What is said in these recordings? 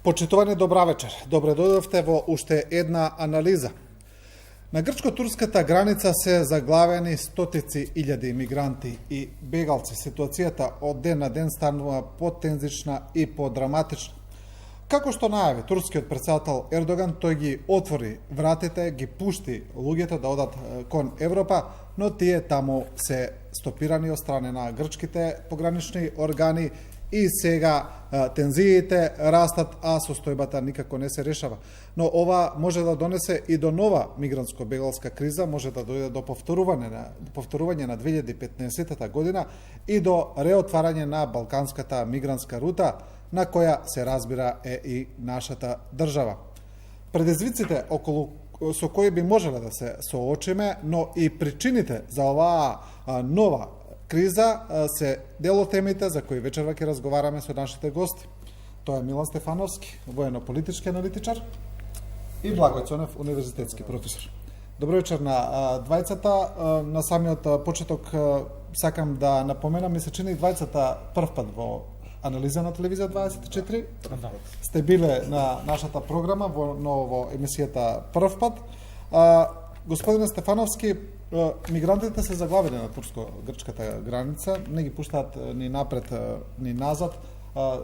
Почитувани, добра вечер. Добре дојдовте во уште една анализа. На грчко-турската граница се заглавени стотици илјади мигранти и бегалци. Ситуацијата од ден на ден станува потензична и подраматична. Како што најави турскиот претседател Ердоган, тој ги отвори вратите, ги пушти луѓето да одат кон Европа, но тие таму се стопирани од стране на грчките погранични органи и сега тензиите растат, а состојбата никако не се решава. Но ова може да донесе и до нова мигрантско-бегалска криза, може да дојде до повторување на 2015 година и до реотварање на балканската мигрантска рута, на која се разбира е и нашата држава. Предизвиците со кои би можеле да се соочиме, но и причините за оваа нова криза се дел од темите за кои вечерва ќе разговараме со нашите гости. Тоа е Милан Стефановски, воено-политички аналитичар, и Благој Цонев, универзитетски професор. Добро вечер на двајцата. На самиот почеток сакам да напоменам, ми се чини двајцата прв пат во анализа на телевизија 24. Сте биле на нашата програма во емисијата прв пат. Господине Стефановски, мигрантите се заглавени на турско-грчката граница, не ги пуштаат ни напред ни назад.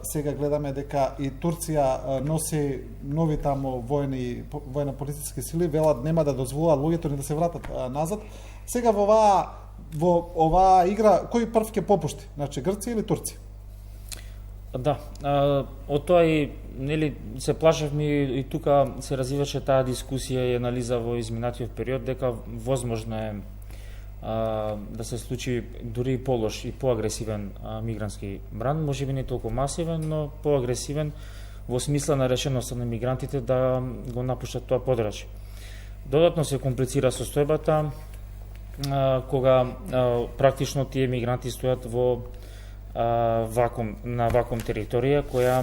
Сега гледаме дека и Турција носи нови таму воено-полициски сили, велат нема да дозволуваат луѓето ни да се вратат назад. Сега во оваа игра кој прв ќе попушти? Значи Грција или Турција? Да, од тоа и се плашевме и тука се развиваше таа дискусија и анализа во изминатиот период дека возможно е да се случи дури и полош и поагресивен мигрантски бран, можеби не толку масивен, но поагресивен во смисла на решеноста на мигрантите да го напуштат тоа подрачје. Додатно се комплицира состојбата кога практично тие мигранти стојат во на вакуум територија која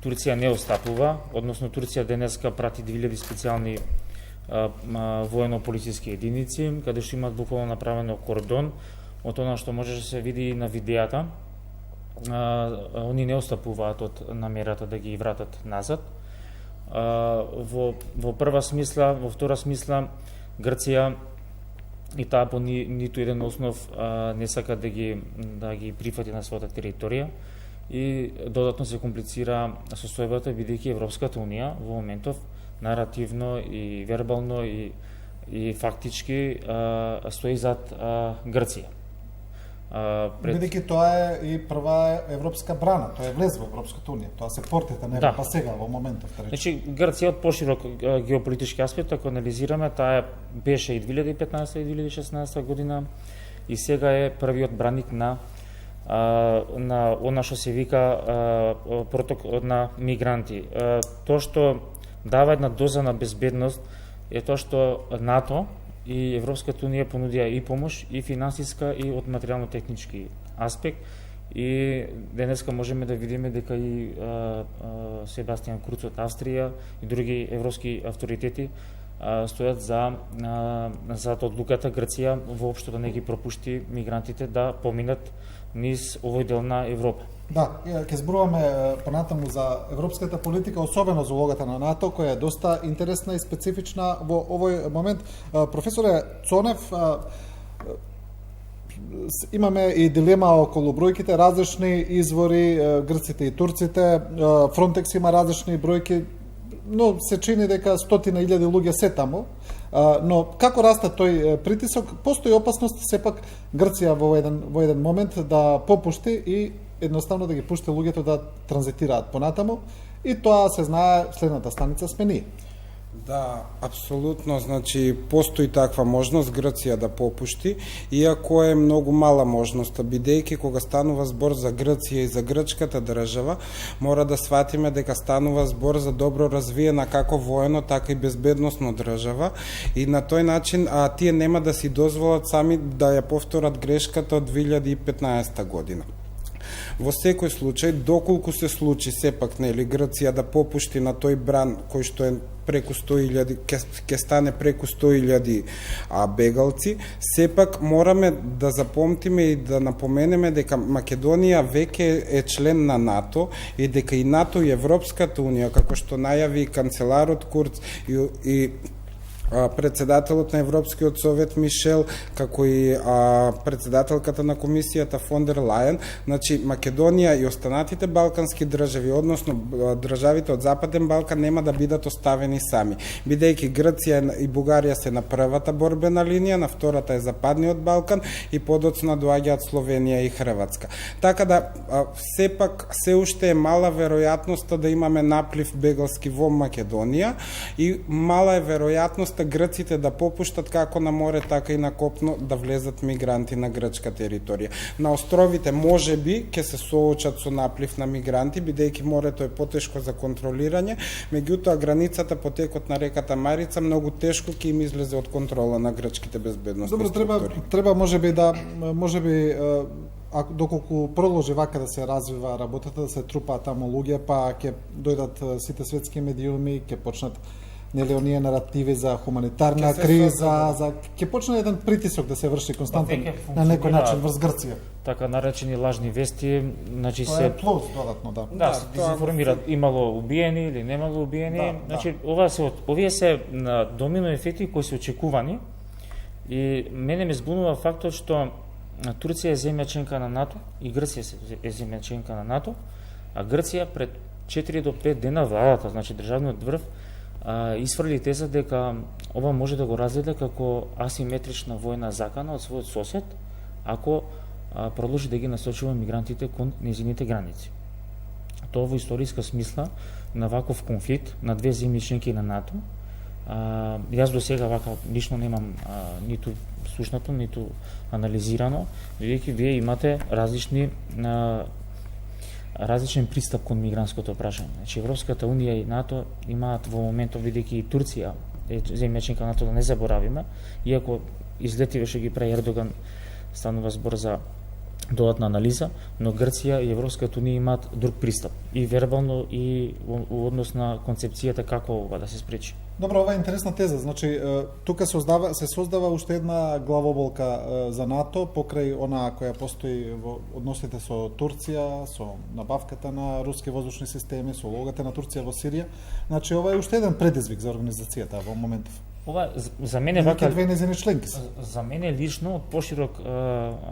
Турција не остапува, односно Турција денеска прати 2000 специјални воено-полициски единици, каде што имаат буквално направено кордон, од она што може да се види на видеата. Они не остапуваат од намерата да ги вратат назад. Во прва смисла, во втора смисла, Грција и таа по ниту еден основ не сака да ги прифати на својата територија и додатно се комплицира состојбата бидејќи Европската унија во моментов наративно и вербално и фактички стои зад Грција. Бидејќи тоа е и прва европска брана, тоа е влез во Европската унија, тоа се портите на Европа сега во моментов. Значи Грција од поширок геополитички аспект, ако анализираме, таа беше и 2015 и 2016 година и сега е првиот браник на она што се вика проток на мигранти. Тоа што дава една доза на безбедност е тоа што НАТО и Европската унија понудија и помош, и финансиска, и од материјално-технички аспект. И денеска можеме да видиме дека и Себастијан Курц од Австрија и други европски авторитети стојат за одлуката Грција воопшто да не ги пропушти мигрантите да поминат низ овој дел на Европа. Да, ќе зборуваме понатаму за европската политика, особено за улогата на НАТО, која е доста интересна и специфична во овој момент. Професоре Цонев, имаме и дилема околу бројките, различни извори, грците и турците, Фронтекс има различни бројки, но се чини дека стотина илјади луѓе се таму. Но како раста тој притисок, постои опасност сепак Грција во еден момент да попушти и едноставно да ги пушти луѓето да транзитираат понатаму, и тоа се знае, следната станица сме ние. Да, апсолутно, значи постои таква можност Грција да попушти, иако е многу мала можноста, бидејќи кога станува збор за Грција и за грчката држава, мора да сватиме дека станува збор за добро развиена како воено, така и безбедносно држава, и на тој начин тие нема да си дозволат сами да ја повторат грешката од 2015 година. Во секој случај, доколку се случи сепак нели Грција да попушти на тој бран кој што е преку 100.000, ќе стане преку 100.000 бегалци, сепак мораме да запомтиме и да напоменеме дека Македонија веќе е член на НАТО и дека и НАТО и Европската унија, како што најави канцеларот Курц и председателот на Европскиот совет Мишел, како и председателката на комисијата фон дер Лајен, значи Македонија и останатите балкански држави, односно државите од Западен Балкан нема да бидат оставени сами, бидејќи Грција и Бугарија се на првата борбена линија, на втората е Западниот Балкан и подоцна доаѓаат Словенија и Хрватска. Така да сепак се уште е мала веројатноста да имаме наплив бегалски во Македонија и мала е веројатноста грците да попуштат како на море, така и на копно да влезат мигранти на грчка територија. На островите можеби ќе се соочат со наплив на мигранти, бидејќи морето е потешко за контролирање, меѓутоа границата по текот на реката Марица многу тешко ќе им излезе од контрола на грчките безбедносни структури. Треба можеби доколку продолжи вака да се развива работата, да се трупаат таму луѓе, па ќе дојдат сите светски медиуми, ќе почнат нели оние наративи за хуманитарна криза, ќе почне еден притисок да се врши константно на некој начин врз Грција. Така наречени лажни вести, значи тоа е плюс додатно, да. Да, се дезинформираат имало убиени или немало убиени. Значи овие се домино ефекти кои се очекувани и мене ме збунува фактот што Турција е земја членка на НАТО и Грција е земја членка на НАТО, а Грција пред 4 до 5 дена владата, значи државниот врв, исфрли теза дека ова може да го разгледа како асиметрична војна закана од својот сосед, ако продолжи да ги насочува мигрантите кон нејзините граници. Тоа во историска смисла на ваков конфликт на две земји членки на НАТО, јас до сега вака лично немам ниту слушнато, ниту анализирано, бидејќи вие имате различен пристап кон мигрантското прашање. Значи Европската унија и НАТО имаат во моментов, бидејќи и Турција е земја членка на НАТО, да не заборавиме, иако излетиве што ги прави Ердоган, станува збор за додатна анализа, но Грција и Европската унија имаат друг пристап и вербално и во однос на концепцијата како ова да се спречи. Добро, ова е интересна теза. Значи, тука се создава уште една главоболка за НАТО, покрај она која постои во односите со Турција, со набавката на руски воздушни системи, со улогата на Турција во Сирија. Значи, ова е уште еден предизвик за организацијата во моментов. Ова за мене вака две нејзини членки. За мене лично од поширок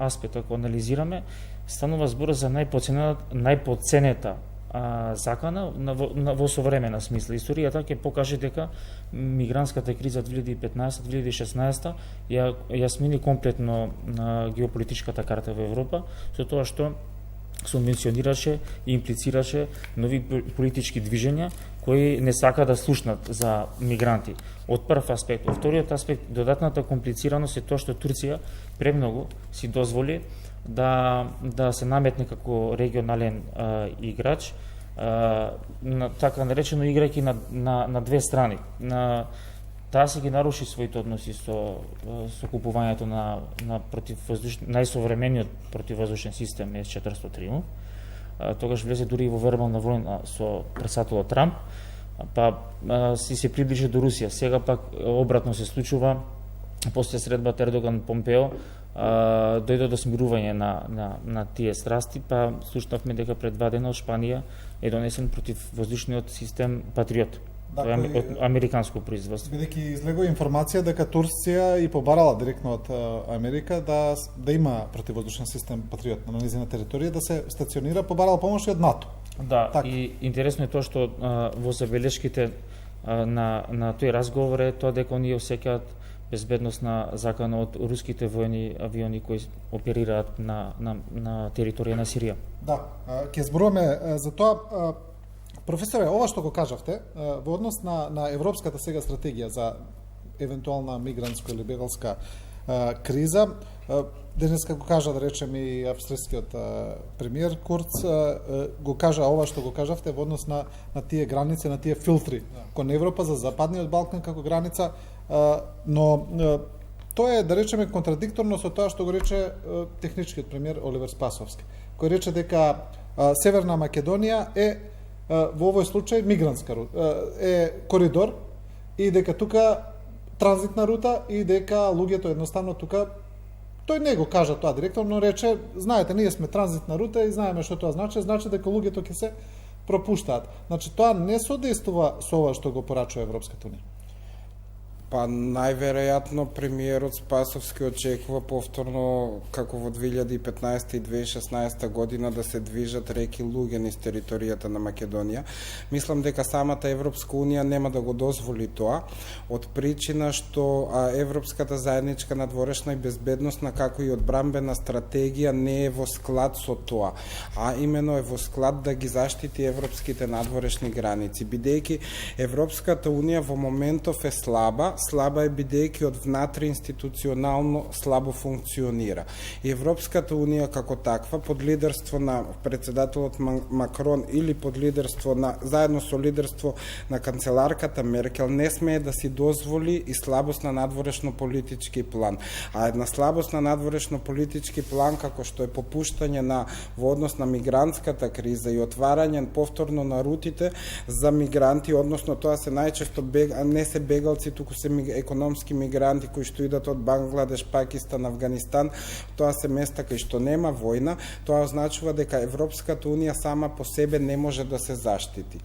аспект, ако анализираме, станува збор за најпоценета закана во современа смисла. Историјата ќе покаже дека мигрантската криза 2015-2016 ја смени комплетно геополитичката карта во Европа, со тоа што субвенционираше и имплицираше нови политички движења кои не сака да слушнат за мигранти. Од прв аспект. Од вториот аспект, додатната комплицираност е тоа што Турција премногу си дозволи да се наметне како регионален играч, така наречено играјќи на две страни. Таа се ги наруши своите односи со купувањето на најсовремениот противвоздушен систем С-400 Триумф. Тогаш влезе дури и во вербална војна со председателот Трамп, па се приближи до Русија. Сега пак обратно се случува, после средбата Ердоган-Помпео, дојде до смирување на тие страсти, па слушнавме дека пред 2 дена од Шпанија е донесен противвоздушниот систем Патриот. Тоа е од американско производство. Бидејќи излегува информација дека Турција и побарала директно од Америка да има противвоздушен систем Патриот на нејзина територија, да се стационира, побарала помош и од НАТО. Да, так. И интересно е тоа што во забелешките на тој разговор е тоа дека оние осеќаат безбедносна закана од руските војни авиони кои оперираат на територија на Сирија. Да, ќе зборуваме за тоа. Професоре, ова што го кажавте, во однос на европската сега стратегија за евентуална мигрантска или бегалска криза, денеска го кажа, да речем, и австријскиот премиер Курц, го кажа ова што го кажавте во однос на тие граници, на тие филтри кон Европа за Западниот Балкан како граница, но тоа е, да речеме, контрадикторно со тоа што го рече техничкиот премиер Оливер Спасовски. кој рече дека Северна Македонија е во овој случај мигрантска рута, е коридор и дека тука транзитна рута и дека луѓето едноставно тука, тој не го кажа тоа директно, но рече, знаете, ние сме транзитна рута и знаеме што тоа значи дека луѓето ќе се пропуштаат. Значи тоа не содействува со ова што го порачува Европската унија. Па најверојатно премиерот Спасовски очекува повторно како во 2015 и 2016 година да се движат реки луѓе низ територијата на Македонија. Мислам дека самата Европска унија нема да го дозволи тоа од причина што Европската заедничка надворешна и безбедносна како и одбранбена стратегија не е во склад со тоа, а имено е во склад да ги заштити европските надворешни граници, бидејќи Европската унија во моментов е слаба е бидејќи од внатре институционално слабо функционира. И Европската унија како таква под лидерство на председателот Макрон или под лидерство заедно со лидерство на канцеларката Меркел не смее да си дозволи и слабост на надворешно политички план. А една слабост на надворешно политички план како што е попуштање во однос на мигрантската криза и отварање повторно на рутите за мигранти, односно тоа се најчесто не се бегалци, туку се економски мигранти кои што идат од Бангладеш, Пакистан, Афганистан, тоа се места кај што нема војна, тоа означува дека Европската унија сама по себе не може да се заштити.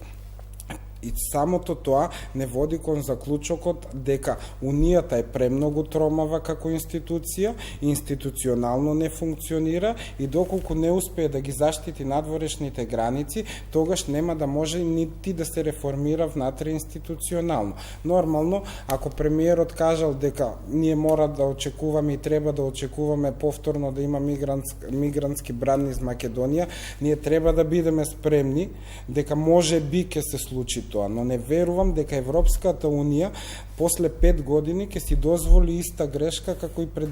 И самото тоа не води кон заклучокот дека Унијата е премногу тромава како институција, институционално не функционира и доколку не успее да ги заштити надворешните граници, тогаш нема да може нити да се реформира внатре институционално. Нормално, ако премиерот кажал дека ние мора да очекуваме и треба да очекуваме повторно да има мигрантски бран низ Македонија, ние треба да бидеме спремни дека може би ќе се случи тоа, но не верувам дека Европската унија после 5 години ќе си дозволи иста грешка како и пред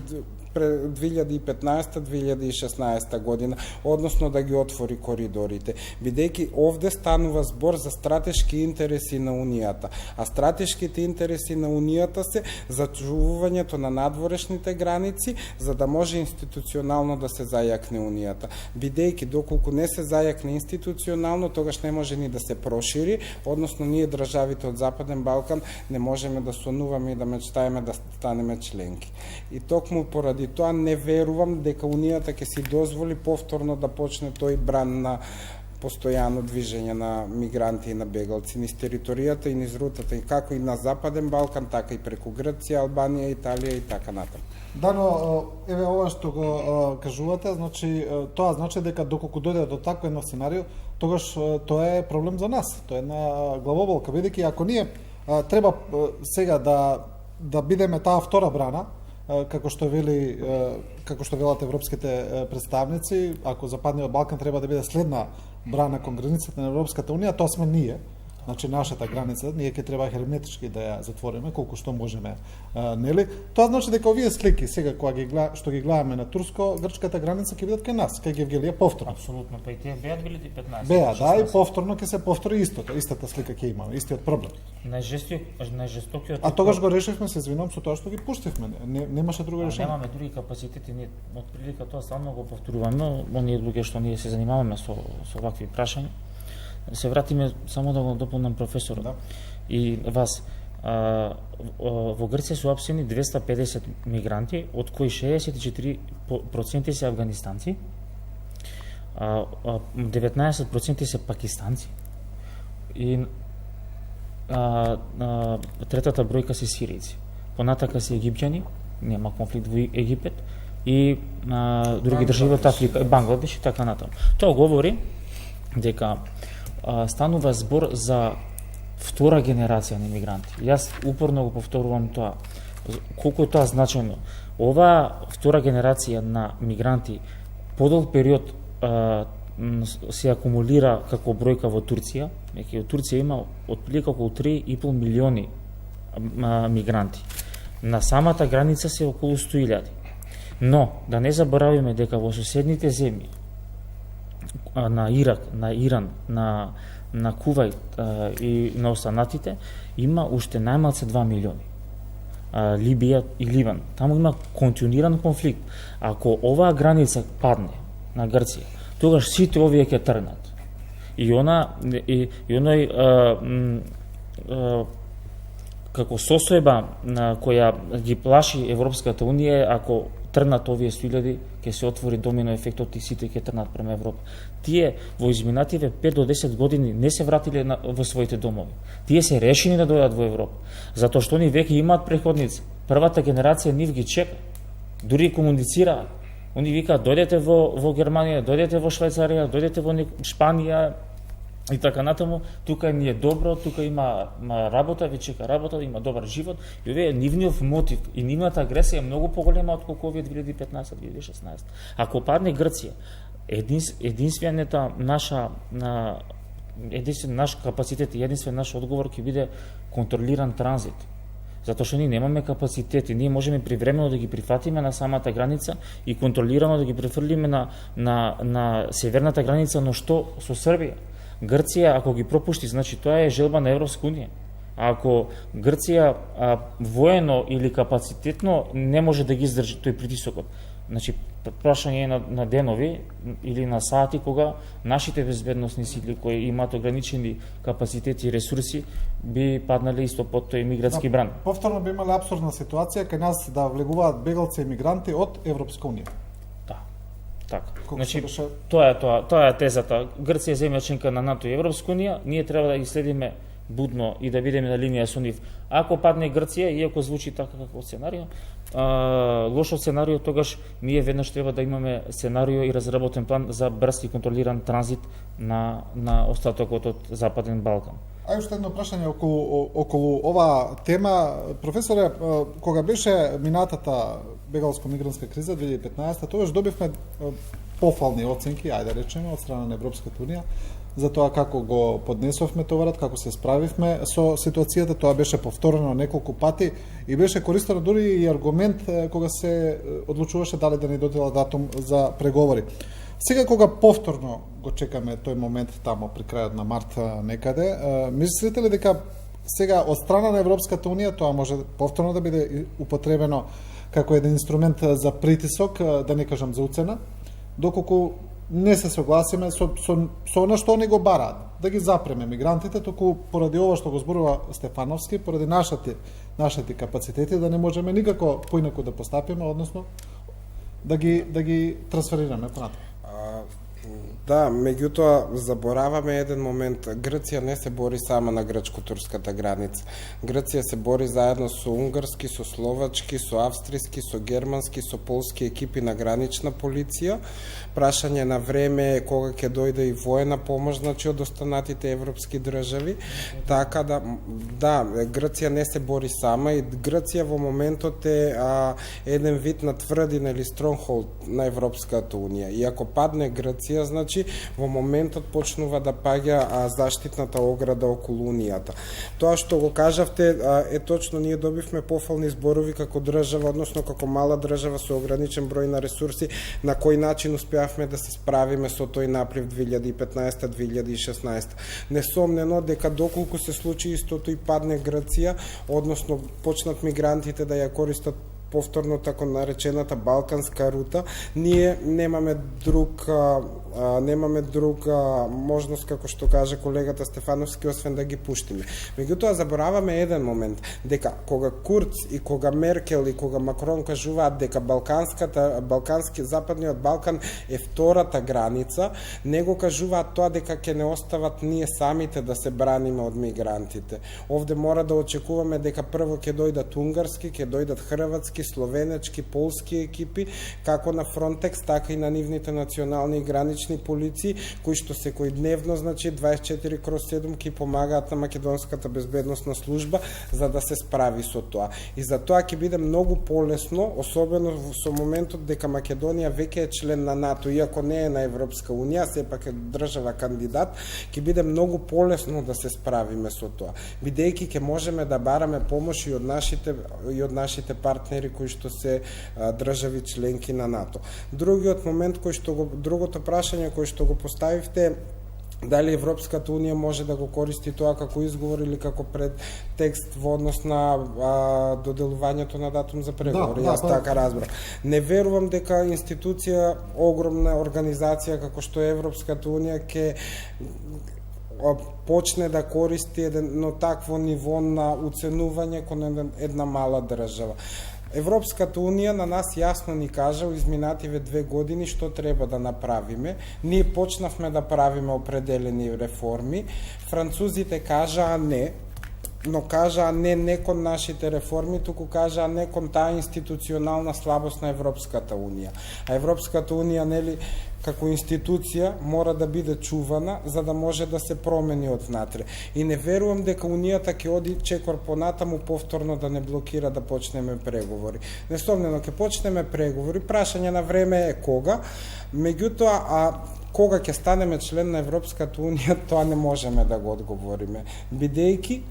2015-2016 година, односно да ги отвори коридорите, бидејќи овде станува збор за стратешки интереси на Унијата, а стратешките интереси на Унијата се зачувувањето на надворешните граници, за да може институционално да се зајакне Унијата. Бидејќи доколку не се зајакне институционално, тогаш не може ни да се прошири, односно ние државите од Западен Балкан не можеме да сонуваме и да мечтаеме да станеме членки. И токму поради тоа не верувам дека Унијата ќе си дозволи повторно да почне тој бран на постојано движење на мигранти и на бегалци низ територијата и низ рутата и како и на Западен Балкан, така и преку Грција, Албанија, Италија и така натаму. Да, но еве ова што го кажувате, значи тоа значи дека доколку дојде до такво едно сценарио, тогаш тоа е проблем за нас. Тоа е една главоболка, бидејќи ако ние треба сега да бидеме таа втора брана, како што велат европските представници, ако Западниот Балкан треба да биде следна брана кон границата на Европската унија, тоа сме ние. Значи нашата граница, ние ќе треба херметички да ја затвориме колку што можеме, нели? Тоа значи дека овие слики сега кога што ги гледаме на турско-грчката граница ќе бидат кај нас, кај Гевгелија повторно. Апсолутно, па и тие беа 2015. Беа, да, и повторно ќе се повтори истата слика ќе имаме, истиот проблем. Најжестокиот. А тогаш го решивме, се извинувам, со тоа што ги пуштивме. Немаше друго решение. Немаме други капацитети, ние од прилика тоа само го повторуваме, оние луѓе што ние се занимаваме со вакви прашања. Се вратиме само да го дополнам професорот. Да. И вас. Во Грција се уапсени 250 мигранти, од кои 64% се афганистанци, 19% се пакистанци и третата бројка се сиријци. Понатака се египќани, нема конфликт во Египет, и други држави од Африка, Бангладеш и така натаму. Тоа говори дека станува збор за втора генерација на имигранти. Јас упорно го повторувам тоа. Колку тоа значајно. Ова втора генерација на мигранти подолг период се акумулира како бројка во Турција. Во Турција има отприлика околу 3,5 милиони мигранти. На самата граница се околу 100.000. Но да не заборавиме дека во соседните земји на Ирак, на Иран, на Кувајт и на останатите има уште најмалце 2 милиони. Либија и Ливан. Таму има континуиран конфликт. Ако оваа граница падне на Грција, тогаш сите овие ќе тргнат. И оној како состојба на која ги плаши Европската Унија, ако тргнат овие 100.000, ќе се отвори домино ефектот и сите ќе тргнат према Европа. Тие во изминативе 5 до 10 години не се вратиле во своите домови. Тие се решени да дојдат во Европа, затоа што они веќе имаат преходници. Првата генерација нив ги чека, дури комуницираат. Они викаат дојдете во Германија, дојдете во Швајцарија, дојдете во Шпанија и така натаму. Тука ни е добро, тука има работа, ви чека работа, има добар живот. И овие нивниот мотив и нивната агресија е многу поголема отколку овие 2015-2016. Ако падне Грција, единствен наш капацитет и единствен наш одговор ќе биде контролиран транзит. Затоа што ние немаме капацитети, ние можеме привремено да ги прифатиме на самата граница и контролирано да ги префрлиме на северната граница, но што со Србија? Грција, ако ги пропушти, значи тоа е желба на Европска Унија. А ако Грција воено или капацитетно не може да ги издржи тој притисокот, значи прашање на денови или на сати кога нашите безбедносни сили кои имаат ограничени капацитети и ресурси би паднале исто под тој мигратски бран. Повторно би имале апсурдна ситуација кај нас да влегуваат бегалци и мигранти од Европска Унија. Така. Значи, тоа е тезата. Грција земја членка на НАТО и Европска Унија, ние треба да ги следиме будно и да бидеме на линија со нив. Ако падне Грција, иако звучи така како сценарио, лошо сценарио, тогаш ние веднаш треба да имаме сценарио и разработен план за брз и контролиран транзит на остатокот од Западен Балкан. А уште едно прашање околу ова тема. Професоре, кога беше минатата бегалско-мигрантска криза 2015, тогаш добивме пофални оценки, ајде да речеме, од страна на Европската Унија, за тоа како го поднесовме товарот, како се справивме со ситуацијата. Тоа беше повторено неколку пати и беше користено дури и аргумент кога се одлучуваше дали да не додела датум за преговори. Сега кога повторно го чекаме тој момент тамо при крајот на март некаде, мислите ли дека сега од страна на Европската Унија тоа може повторно да биде употребено како еден инструмент за притисок, да не кажам за уцена, доколку не се согласиме со она што они го бараат, да ги запреме мигрантите, току поради ова што го зборува Стефановски, поради нашите капацитети, да не можеме никако поинаку да постапиме, односно да ги трансферираме понатаму. Да, меѓутоа забораваме еден момент. Грција не се бори сама на грчко-турската граница. Грција се бори заедно со унгарски, со словачки, со австријски, со германски, со полски екипи на гранична полиција. Прашање на време кога ќе дојде и воена помош, значи од останатите европски држави. Така да, Грција не се бори сама и Грција во моментот е еден вид на тврдина или стронгхолд на Европската Унија. И ако падне Грција, значи во моментот почнува да паѓа заштитната ограда околу Унијата. Тоа што го кажавте е точно, ние добивме пофални зборови како држава, односно како мала држава со ограничен број на ресурси, на кој начин успеавме да се справиме со тој наплив 2015-2016. Несомнено дека доколку се случи истото и падне Грција, односно почнат мигрантите да ја користат повторно тако наречената балканска рута, ние немаме друга можност, како што каже колегата Стефановски, освен да ги пуштиме. Меѓутоа забораваме еден момент, дека кога Курц и кога Меркел и кога Макрон кажуваат дека Западниот Балкан е втората граница, него кажуваат тоа дека ќе не остават ние самите да се браниме од мигрантите. Овде мора да очекуваме дека прво ќе дојдат унгарски, ќе дојдат хрватски, словенечки, полски екипи, како на Фронтекс, така и на нивните национални и гранични полиции, кои што секојдневно, значи 24/7 ќе помагаат на македонската безбедносна служба за да се справи со тоа. И за тоа ќе биде многу полесно, особено со моментот дека Македонија веќе е член на НАТО, иако не е на Европска Унија, сепак е држава кандидат, ќе биде многу полесно да се справиме со тоа, бидејќи ќе можеме да бараме помош и од нашите партнери кои што се држави членки на НАТО. Другото прашање кој што го поставивте дали Европската Унија може да го користи тоа како изговор или како текст во однос на доделувањето на датум за преговори. Јас така разбрав. Не верувам дека институција, огромна организација како што е Европската Унија ќе почне да користи едно такво ниво на уценување кон една мала држава. Европската Унија на нас јасно ни кажа во изминативе 2 години што треба да направиме. Ние почнавме да правиме определени реформи. Французите кажаа не, но кажаа не кон нашите реформи, туку кажаа не кон таа институционална слабост на Европската Унија. А Европската Унија, нели, како институција мора да биде чувана за да може да се промени однатре. И не верувам дека Унијата ќе оди чекор понатаму повторно да не блокира да почнеме преговори. Несомнено ќе почнеме преговори, прашање на време е кога, меѓутоа кога ќе станеме член на Европската Унија, тоа не можеме да го одговориме, бидејќи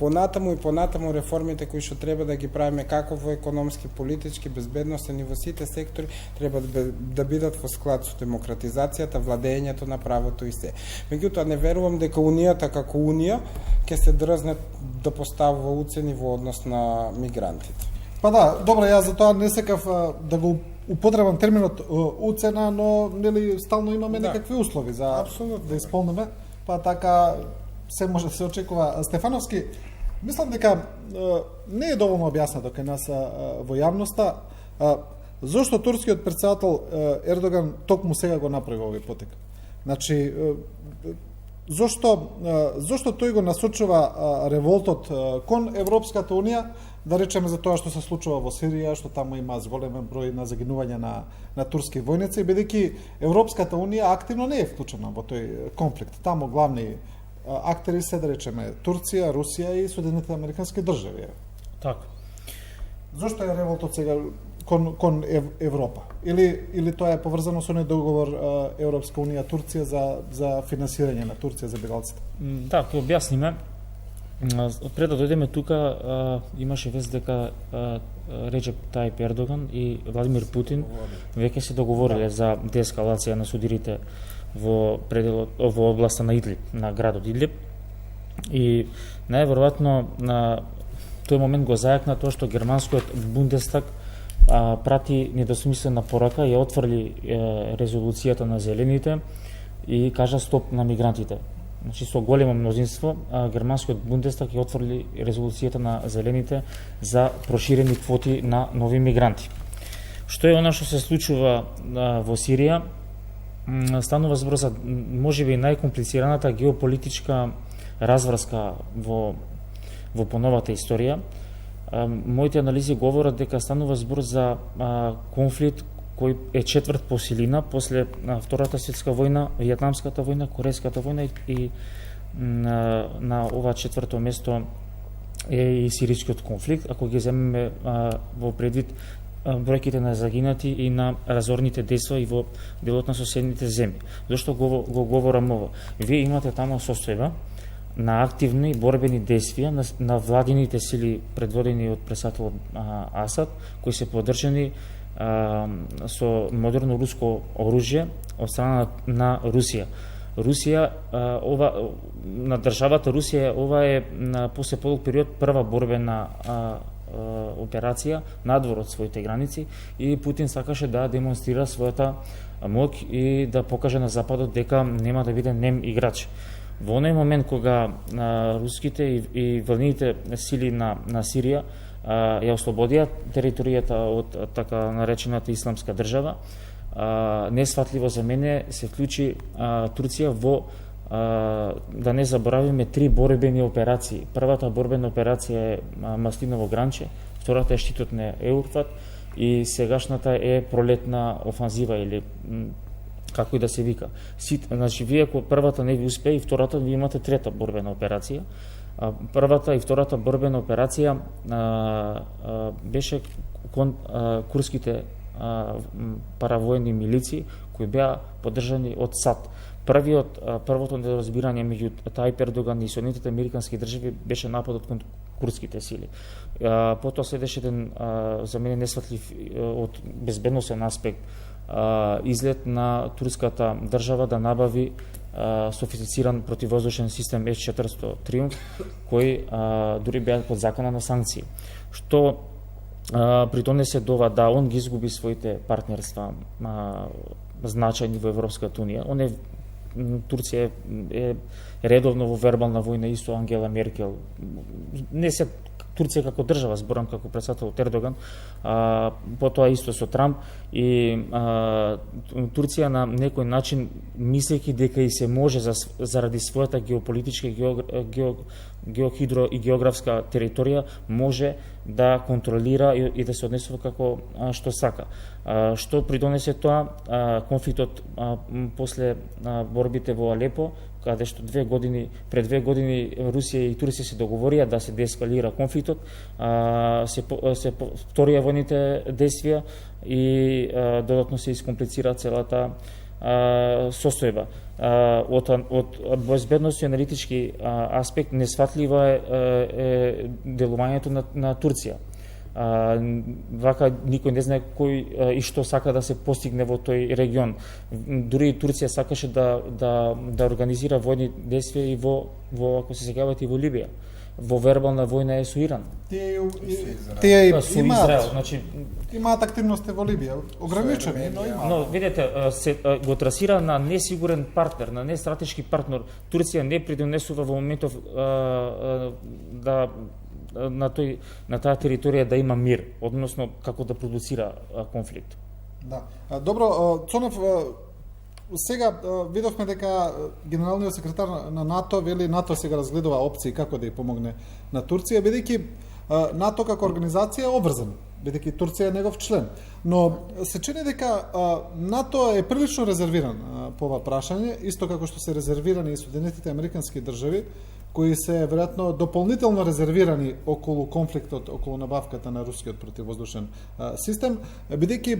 понатаму реформите кои што треба да ги правиме како во економски, политички, безбедносен и во сите сектори треба да бидат во склад со демократизацијата, владењето на правото и се. Меѓутоа не верувам дека Унијата како Унија ќе се дрзне да поставува уцени во однос на мигрантите. Па да, добро, јас за тоа не сакав да го употребам терминот уцена, но нели стално имаме некакви услови за да исполниме, па така се може да се очекува. Стефановски, мислам дека не е доволно објаснато кај нас во јавноста зошто турскиот претседател Ердоган токму сега го направи овој потек. Значи, зошто тој го насочува револтот кон Европската Унија, да речеме за тоа што се случува во Сирија, што таму има зголемен број на загинувања на турски војници, бидејќи Европската Унија активно не е вклучена во тој конфликт. Таму главни актери се, да речеме, Турција, Русија и Соединетите Американски држави. Така. Зошто е револтот сега кон Европа? Или тоа е поврзано со оној договор Европска Унија Турција за финансирање на Турција за бегалците? Да, ќе објасниме. Пред да дојдеме тука, имаше вест дека Реджеп Тајип Ердоган и Владимир Путин веќе се договориле за деескалација на судирите во областа на Идлиб, на градот Идлиб. И најверојатно на тој момент го зајакна тоа што германскиот Бундестаг прати недосмислена порака, ја отврли резолуцијата на зелените и кажа стоп на мигрантите. Значи, со големо мнозинство, германскиот Бундестаг ја отврли резолуцијата на зелените за проширени квоти на нови мигранти. Што е она што се случува во Сирија? Станува збор за можеби најкомплицираната геополитичка разврска во поновата историја. Моите анализи говорат дека станува збор за конфликт кој е четврт по силина после Втората светска војна, Виетнамската војна, Корејската војна и на ова четврто место е и сирискиот конфликт, ако ги земеме во предвид бројките на загинати и на разорните дејства и во делот на соседните земји. Зошто го говорам ово? Вие имате таму состојба на активни борбени действија на владините сили предводени од председателот Асад, кои се поддржани со модерно руско оружје од страна на Русија. На државата Русија, ова е после подолг период прва борбена операција надвор од своите граници и Путин сакаше да демонстрира својата моќ и да покаже на Западот дека нема да биде нем играч. Во оној момент кога руските и војните сили на Сирија ја ослободија територијата од така наречената исламска држава, несфатливо за мене се вклучи Турција во, да не заборавиме, 3 борбени операции. Првата борбена операција е Маслиново гранче, втората е штитот на Еуфрат и сегашната е пролетна офанзива или како и да се вика. Значи, вие ако првата не ви успее и втората, ви имате трета борбена операција. Првата и втората борбена операција беше кон курските паравојни милици кои беа поддржани од САД. Првото неразбирање меѓу Тајип Ердоган и Соединетите Американски држави беше нападот кон курдските сили. Потоа следеше еден за мене несватлив од безбедносен аспект излет на турската држава да набави софистициран противвоздушен систем С-400 Триумф, кој дури беа под закона на санкции. Што придонесе до ова да он ги изгуби своите партнерства значајни во Европската унија. Турција е редовно во вербална војна исто Ангела Меркел. Не се Турција како држава, зборам како председател од Ердоган, потоа исто со Трамп и Турција на некој начин, мислејќи дека и се може заради својата геополитичка, геохидро и географска територија, може да контролира и да се однесува како што сака. Што придонесе тоа? Конфликтот после борбите во Алепо, каде што пред 2 години Русија и Турција се договорија да се деескалира конфликтот, се повторија војните действија и додатно се искомплицира целата состојба. Од безбедност и аналитички аспект несфатлива е делувањето на Турција. Вака никој не знае кој и што сака да се постигне во тој регион. Дури Турција сакаше да организира војни действија и во ако се сеќавате, и во Либија. Во вербална војна е со Иран. Тие со Израел, значи имаат активности во Либија, ограничени, но има. Но видете, се го трасира на несигурен партнер, на нестратешки партнер. Турција не придонесува во моментов на таа територија да има мир, односно како да продуцира конфликт. Да. Добро, Цонев, сега видовме дека генералниот секретар на НАТО вели НАТО сега разгледува опции како да ја помогне на Турција, бидејќи НАТО како организација е обврзан, бидејќи Турција е негов член. Но се чини дека НАТО е прилично резервиран по ова прашање, исто како што се резервирани и Соединетите американски држави, кои се веројатно дополнително резервирани околу конфликтот, околу набавката на рускиот противвоздушен систем, бидејќи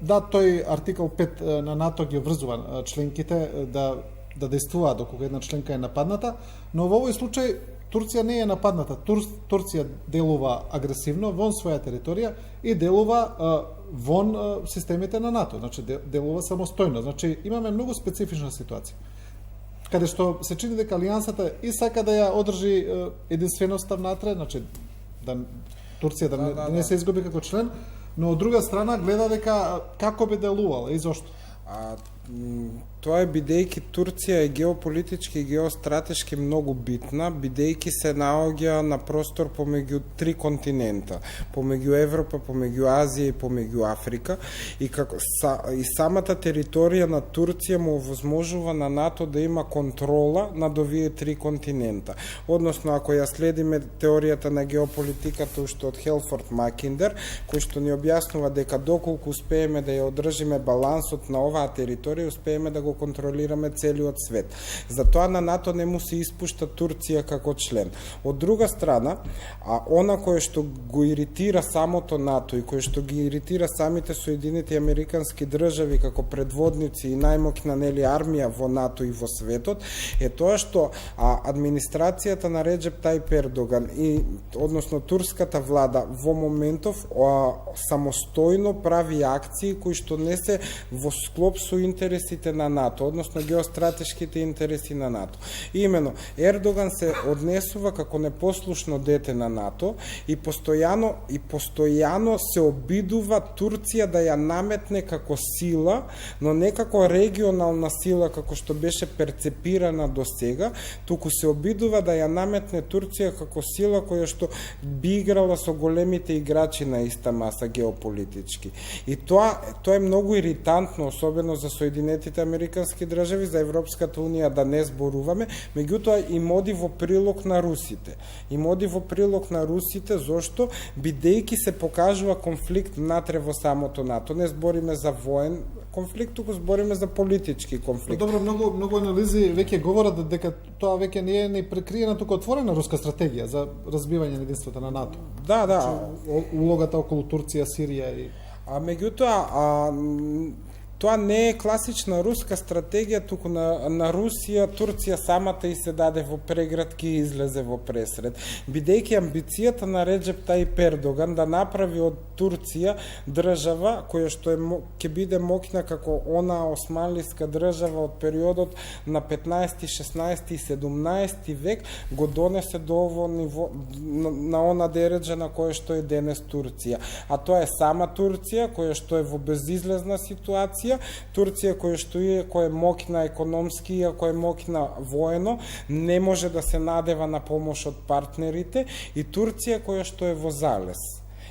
да, тој артикл 5 на НАТО ги обврзува членките да действуваат докога една членка е нападната, но во овој случај Турција не е нападната. Турција делува агресивно вон своја територија и делува вон системите на НАТО, значи делува самостојно. Значи имаме многу специфична ситуација, каде што се чини дека алијансата и сака да ја одржи единственоста внатре, значи да Турција да не се изгуби како член, но од друга страна гледа дека како би делувала и зошто. Тоа е бидејќи Турција е геополитички и геостратешки многу битна, бидејќи се наоѓа на простор помеѓу 3 континента, помеѓу Европа, помеѓу Азија и помеѓу Африка, и самата територија на Турција му овозможува на НАТО да има контрола над овие 3 континента. Односно, ако ја следиме теоријата на геополитиката уште од Хелфорд Макиндер, кој што ни објаснува дека доколку успееме да ја одржиме балансот на оваа територија, успееме да го контролираме целиот свет. Затоа на НАТО не му се испушта Турција како член. Од друга страна, она кое што го иритира самото НАТО и кое што ги иритира самите Соединети Американски држави како предводници и најмоќна армија во НАТО и во светот, е тоа што администрацијата на Реджеп Тајип Ердоган и односно турската влада во моментов самостојно прави акции кои што не се во склоп со интересите на НАТО, односно геостратешките интереси на НАТО. И именно, Ердоган се однесува како непослушно дете на НАТО и постојано се обидува Турција да ја наметне како сила, но не како регионална сила како што беше перцепирана до сега, туку се обидува да ја наметне Турција како сила која што би играла со големите играчи на иста маса геополитички. И тоа е многу иритантно, особено за Соединетите Американски држави, за Европската унија да не зборуваме, меѓутоа им оди во прилог на русите. Им оди во прилог на русите, зошто? Бидејќи се покажува конфликт внатре во самото НАТО. Не збориме за воен конфликт, туку збориме за политички конфликт. Добро, многу анализи веќе говорат дека тоа веќе не е ни прекриена, туку отворена руска стратегија за разбивање на единството на НАТО. Да. Улогата околу Турција, Сирија и... Меѓутоа, Тоа не е класична руска стратегија, туку на Русија, Турција самата и се даде во прегратки и излезе во пресред. Бидејќи амбицијата на Реджеп Тајип Ердоган да направи од Турција држава која што ќе биде моќна како она османлиска држава од периодот на 15, 16 и 17 век го донесе до ово ниво на она дереджа на кое што е денес Турција. А тоа е сама Турција која што е во безизлезна ситуација, Турција која е моќна економски, која е моќна воено, не може да се надева на помош од партнерите, и Турција која што е во залез.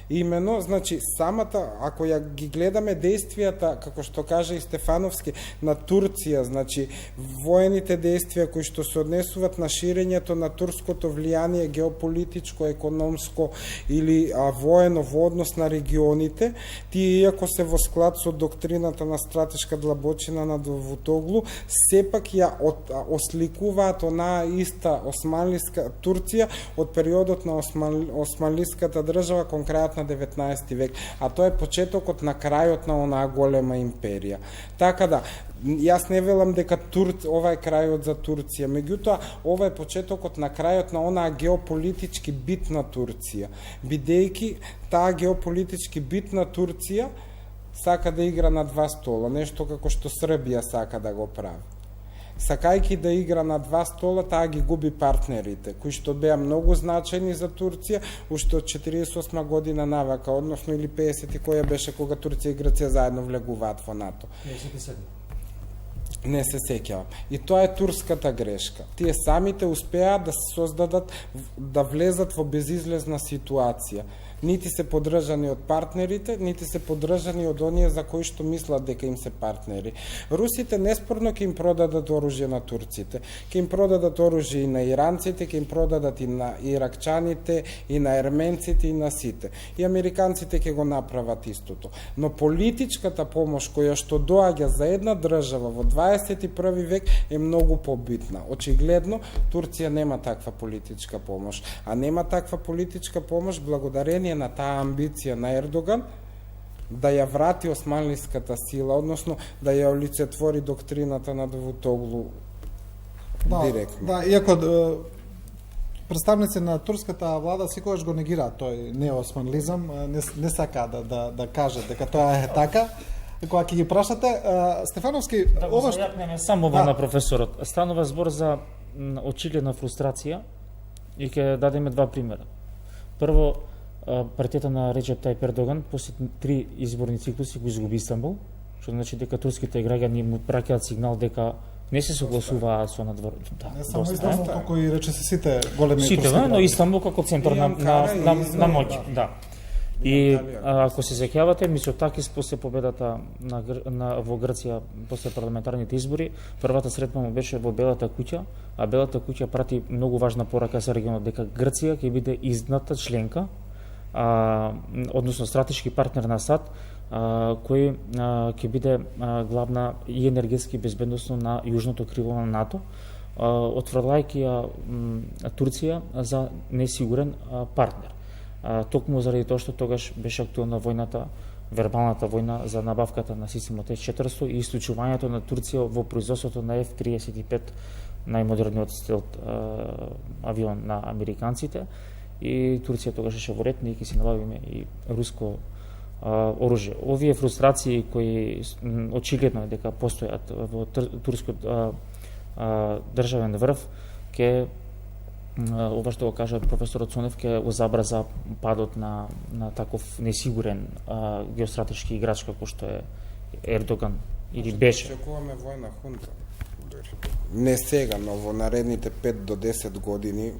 Имено, значи, самата, ако ја ги гледаме действијата, како што кажа и Стефановски, на Турција, значи, воените действија кои што се однесуваат на ширењето на турското влијание геополитичко, економско или воено во однос на регионите, тие, иако се во склад со доктрината на стратешка длабочина на Давутоглу, сепак ја осликуваат онаа иста османлиска Турција од периодот на османлиската држава, конкретно на 19 век, а тоа е почетокот на крајот на онаа голема империја. Така да, јас не велам дека ова е крајот за Турција, меѓутоа ова е почетокот на крајот на онаа геополитички битна Турција, бидејќи таа геополитички битна Турција сака да игра на два стола, нешто како што Србија сака да го прави. Сакајќи да игра на два стола, таа ги губи партнерите, кои што беа многу значајни за Турција, уште од 48 година навака, односно или 50 која беше кога Турција и Грција заедно влегуваат во НАТО. Не се сеќавам. И тоа е турската грешка. Тие самите успеаат да се создадат, да влезат во безизлезна ситуација. Нити се поддржани од партнерите, нити се поддржани од оние за кои што мислат дека им се партнери. Русите неспорно ќе им продадат оружје на турците, ќе им продадат оружје и на иранците, ќе им продадат и на иракчаните, и на ерменците, и на сите. И американците ќе го направат истото. Но политичката помош која што доаѓа за една држава во 21 век е многу побитна. Очигледно, Турција нема таква политичка помош. А нема таква политичка помош благодарение на таа амбиција на Ердоган да ја врати османлиската сила, односно да ја олицетвори доктрината на Давутоглу директно. Да, иако представници на турската влада секогаш го негираат тој неосманлизам, не сака да кажат дека тоа е така. Кога ќе ги прашате, Стефановски, да го зајакнеме само на професорот. Станува збор за очигледна фрустрација и ќе дадеме два примера. Прво, партијата на Реджеп Тајип Ердоган после 3 изборни циклуси го изгуби Истанбул, што значи дека турските граѓани му праќаат сигнал дека не се согласуваат со надвор. Да, не само Истанбул, туку и рече се сите големи турски граѓани, но Истанбул како центар на моќ, да. И ако се сеќавате, Мицотакис после победата во Грција после парламентарните избори, првата сретба му беше во Белата куќа, а Белата куќа прати многу важна порака за регионот дека Грција ќе биде изната членка, односно стратешки партнер на САД, кој ќе биде главна и енергетски безбедносно на јужното криво на НАТО, отфрлајќи ја Турција за несигурен партнер. Токму заради тоа што тогаш беше актуелна војната, вербалната војна за набавката на системот С-400 и исклучувањето на Турција во производството на F-35, најмодерниот стелт авион на американците, и Турција тогаш беше во ред, ние ќе си набавиме и руско оружје. Овие фрустрации кои очигледно дека постојат во турскиот државен врв, ќе ова што го кажа професорот Цонев, ќе озабраза падот на таков несигурен геостратешки играч како што е Ердоган или беше. Очекуваме војна хунта. Не сега, но во наредните 5 до 10 години.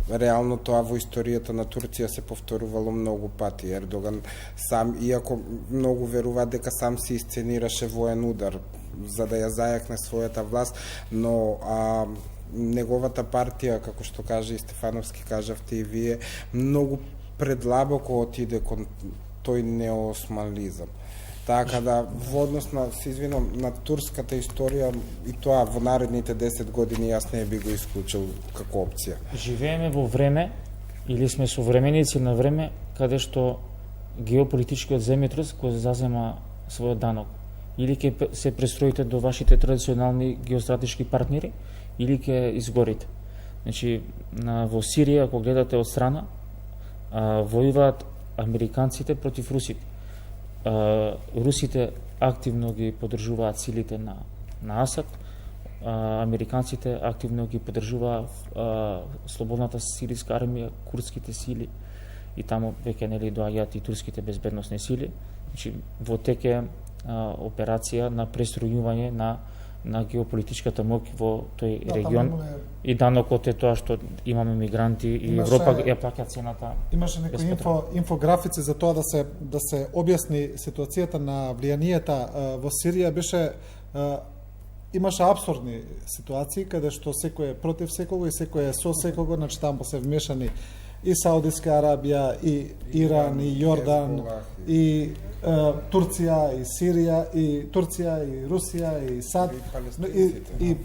Реално тоа во историјата на Турција се повторувало многу пати. Ердоган сам, иако многу веруваат дека сам се исценираше воен удар за да ја зајакне својата власт, но неговата партија, како што каже и Стефановски, кажавте и вие, многу предлабоко отиде кон тој неосманлизам. Така да, во однос на, се извинам, на турската историја и тоа во наредните 10 години јас не би го исклучил како опција. Живееме во време, или сме современици на време, каде што геополитичкиот земјотрес го зазема својот данок. или ќе се пристроите до вашите традиционални геостратешки партнери, или ќе изгорите. Значи, во Сирија, ако гледате од страна, војуваат американците против русите. Русите активно ги поддржуваат силите на Асад, американците активно ги поддржуваат слободната сирийска армија, курдските сили, и таму веќе нели доаѓаат и турските безбедносни сили. Значи, во тек е операција на престројување на геополитичката моќ во тој регион, и данокот е тоа што имаме мигранти и Европа ја плаќа цената. Имаше некои инфографици за тоа да се објасни ситуацијата на влијанијата во Сирија. Имаше апсурдни ситуации каде што секој е против секого и секој е со секого, значи таму се вмешани и Саудиска Арабија, и Иран, и Јордан, и Турција, и Сирија, и Турција, и Русија, и САД. И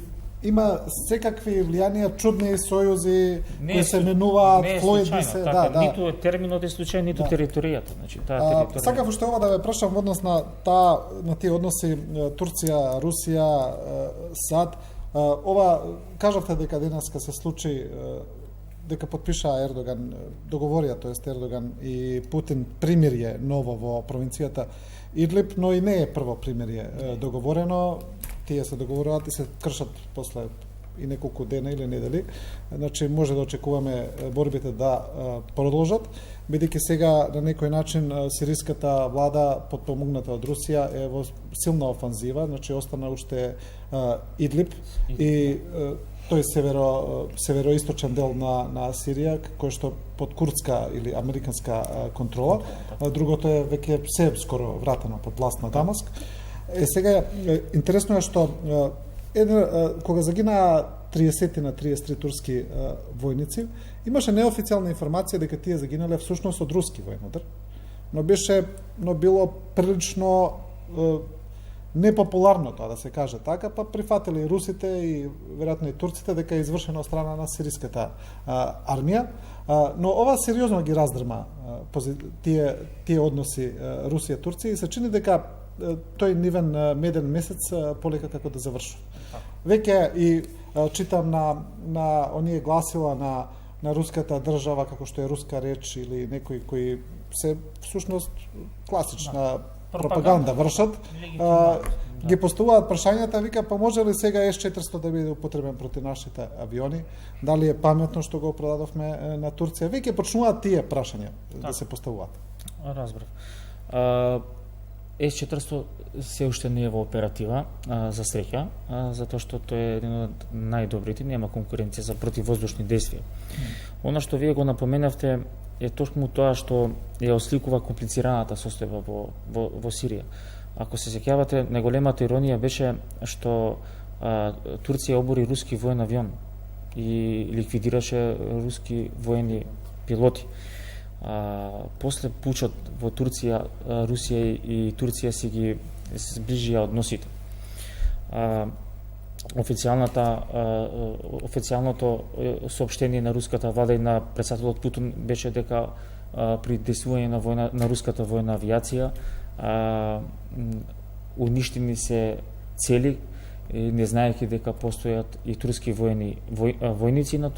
има секакви влијанија, чудни сојузи кои се менуваат, флуидни се. Ниту терминот е случај, ниту територијата. Значи, таа територија. Сакав уште ова да ве прашам во однос на тие односи Турција, Русија, САД. Ова кажавте дека денеска се случи, дека подпиша Ердоган, договорија, тоест Ердоган и Путин примирје ново во провинцијата Идлиб, но и не е прво примирје договорено. Тие се договоруваат и се кршат после и неколку дена или недели. Значи може да очекуваме борбите да продолжат, бидејќи сега на некој начин сириската влада, потпомогната од Русија, е во силна офанзива. Значи остана уште Идлиб и тој североисточен дел на Сирија, кој што под курдска или американска контрола. Другото е веќе се скоро вратено под власт на Дамаск. Сега интересно е што кога загинаа 33 турски војници, имаше неофицијална информација дека тие загинале всушност од руски воен удар, но било прилично непопуларно тоа да се каже така, па прифатили и русите и веројатно и турците дека е извршено од страна на сириската армија, но ова сериозно ги раздрма тие односи Русија-Турција и се чини дека тој нивен меден месец полека како да завршува. Веќе и читам на оние гласила на руската држава, како што е руска реч или некои кои се всушност класична пропаганда вршат, ги поставуваат прашањата, вика, па може ли сега С-400 да биде употребен против нашите авиони? Дали е паметно што го продадовме на Турција? Веќе почнуваат тие прашања да се поставуваат. Разбрав. С-400 се уште не е во оператива, за среќа, затоа што тој е еден од најдобрите, нема конкуренција за противвоздушни действија. Она што вие го напоменавте е токму тоа што ја осликува комплицираната состојба во Сирија. Ако се сеќавате, најголемата иронија беше што Турција обори руски воен авион и ликвидираше руски воени пилоти. После пучот во Турција, Русија и Турција си ги зближија односите. Официјалното соопштение на руската влада и на претседателот Путин беше дека при действување на војна на руската војна авиација уништени се цели, не знаејќи дека постојат и турски војници на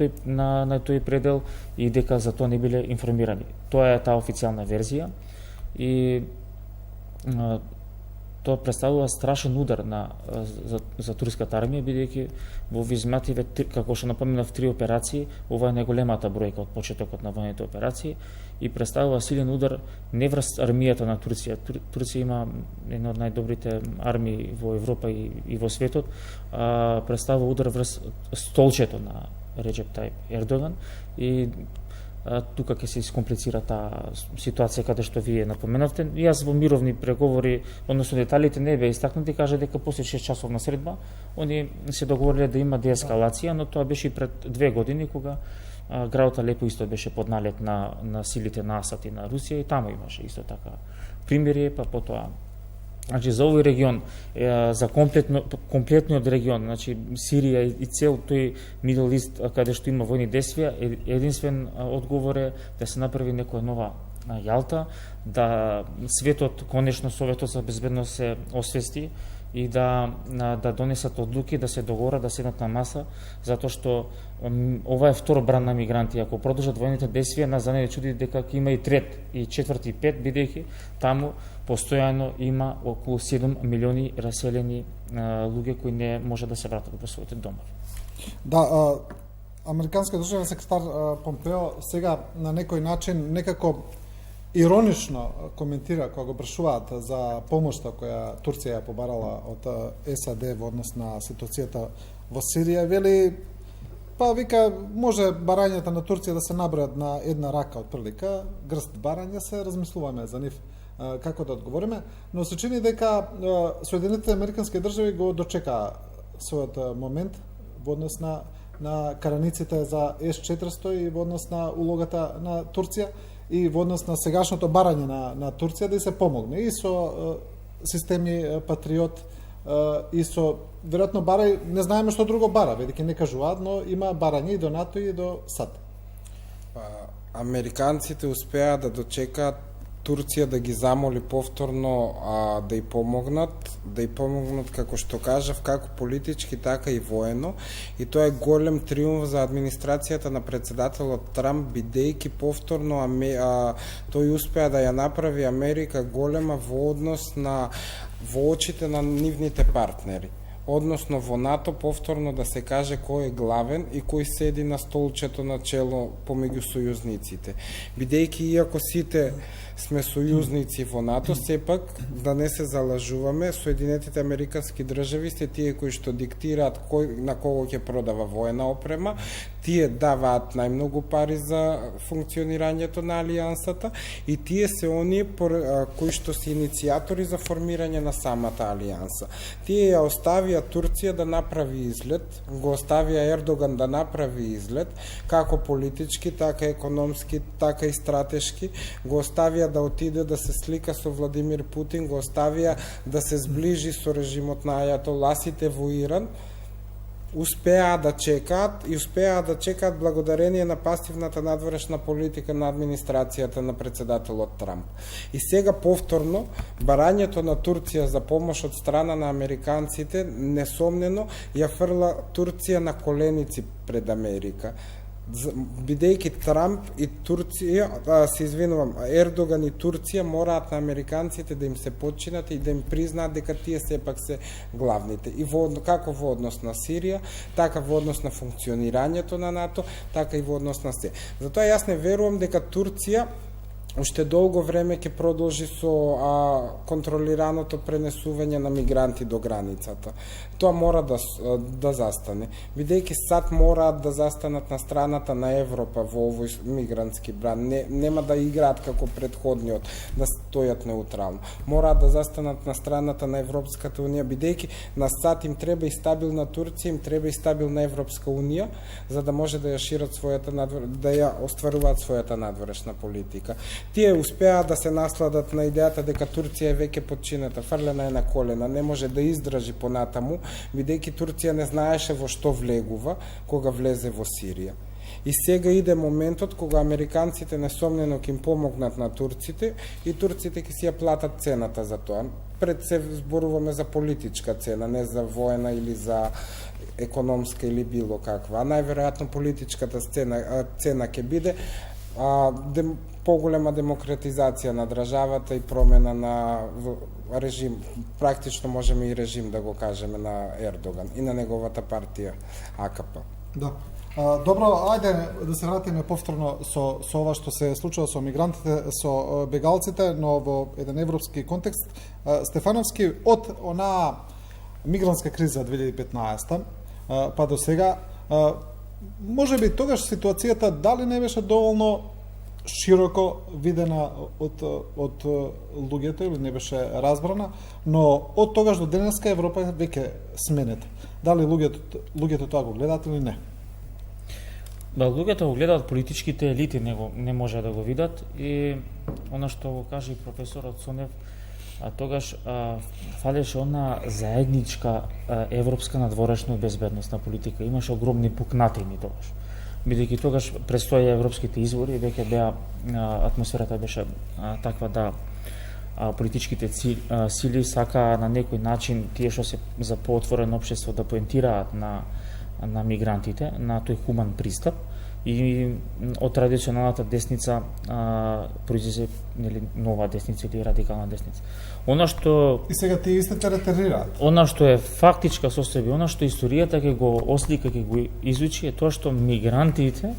тој предел и дека за тоа не биле информирани. Тоа е таа официјална верзија и тоа представува страшен удар за турската армија, бидејќи во визмативе, како што напоменав, 3 операции, ова е најголемата бројка од почетокот на војните операции и представува силен удар не врз армијата на Турција. Турција има една од најдобрите армии во Европа и во светот, представува удар врз столчето на Реджеп Тајип Ердоган и тука ќе се искомплицира таа ситуација каде што вие напоменавте. Јас во мировни преговори, односно деталите не беа истакнати, кажа дека после 6 часовна средба они се договориле да има деескалација, но тоа беше и пред 2 години кога градот Алепо исто беше под налет на силите на Асад и на Русија и таму имаше исто така примирие, па потоа. Значи за овој регион, за комплетниот регион, значи Сирија и цел тој Middle East каде што има војни действија, единствен одговор е да се направи некоја нова Јалта, да светот, конечно Советот за безбедност се освести и да донесат одлуки, да се договорат, да седнат на маса, затоа што ова е втор бран на мигранти. Ако продолжат воените действија, нас за не чуди дека има и трет, и четврти, и пет, бидејќи таму постојано има околу 7 милиони раселени луѓе кои не може да се вратат во своите домови. Да, американскиот државен секретар Помпео сега на некој начин некако иронично коментира кога го прашуваат за помошта која Турција ја побарала од САД во однос на ситуацијата во Сирија, вели па вика може барањата на Турција да се набројат на една рака од прилика, грст барања се, размислуваме за нив како да одговориме, но се чини дека Соединетите американски држави го дочека својот момент во однос на караниците за С-400 и во однос на улогата на Турција и во однос на сегашното барање на Турција да и се помогне и со системи Патриот и со веројатно барај, не знаеме што друго бара, ведејќи не кажуваат, но има барање и до НАТО и до САД. Американците успеа да дочекаат Турција да ги замоли повторно да ја помогнат како што кажав, како политички, така и воено, и тоа е голем триумф за администрацијата на председателот Трамп, бидејќи повторно тој успеа да ја направи Америка голема во однос во очите на нивните партнери. Односно во НАТО повторно да се каже кој е главен и кој седи на столчето на чело помеѓу сојузниците. Бидејќи иако сите сме сојузници во НАТО, сепак да не се залажуваме, Соединетите американски држави се тие кои што диктираат на кого ќе продава воена опрема, тие даваат најмногу пари за функционирањето на алијансата и тие се оние кои што се иницијатори за формирање на самата алијанса. Тие ја оставија Турција да направи излет, го оставија Ердоган да направи излет, како политички, така економски, така и стратешки, го оставија да отиде да се слика со Владимир Путин, го оставија да се сближи со режимот на ајатоласите во Иран, успеа да чекаат благодарение на пасивната надворешна политика на администрацијата на председателот Трамп. И сега повторно барањето на Турција за помош од страна на американците несомнено ја фрла Турција на коленици пред Америка. Бидејќи Трамп и Турција, Ердоган и Турција мораат на американците да им се подчинат и да им признаат дека тие сепак се главните. И како во однос на Сирија, така во однос на функционирањето на НАТО, така и во однос на се. Затоа јас не верувам дека Турција уште долго време ќе продолжи со контролираното пренесување на мигранти до границата. Тоа мора да застане. Бидејќи САД мораат да застанат на страната на Европа во овој мигрантски бран. Нема да играат како претходниот, да стојат неутрално. Мораат да застанат на страната на Европската унија, бидејќи на САД им треба и стабилна Турција, им треба и стабилна Европска унија, за да може да ја шират да ја остваруваат својата надворешна политика. Тие успеа да се насладат на идејата дека Турција е веќе подчинета, фрлена е на колена, не може да издржи понатаму, бидејќи Турција не знаеше во што влегува кога влезе во Сирија. И сега иде моментот кога американците несомнено ќе им помогнат на турците и турците ќе си ја платат цената за тоа. Пред се зборуваме за политичка цена, не за воена или за економска или било каква. А најверојатно политичката цена ќе биде поголема демократизација на државата и промена на режим, практично можеме и режим да го кажеме на Ердоган и на неговата партија АКП. Да. Добро, ајде да се вратиме повторно со ова што се случува со мигрантите, со бегалците, но во еден европски контекст. Стефановски, од онаа мигрантска криза 2015 па до сега, може би тогаш ситуацијата дали не беше доволно широко видена од луѓето или не беше разбрана, но од тогаш до денеска Европа веќе сменета. Дали луѓето тоа го гледаат или не? Луѓето го гледаат, политичките елити не може да го видат и она што го каже и професорот Сонев, тогаш фалеше она заедничка европска надворешна безбедносна политика. Имаше огромни пукнатини тогаш. бидејќи тогаш предстоја европските избори, веќе беа атмосферата беше таква да политичките сили сака на некој начин тие што се за поотворено општество да поентираат на мигрантите, на тој хуман пристап, и од традиционалната десница произлезе нова десница или радикална десница. Она што И сега тие истите ретерираат. Она што е фактичка состојба, она што историјата ќе го ослика, ќе го изучи, е тоа што мигрантите,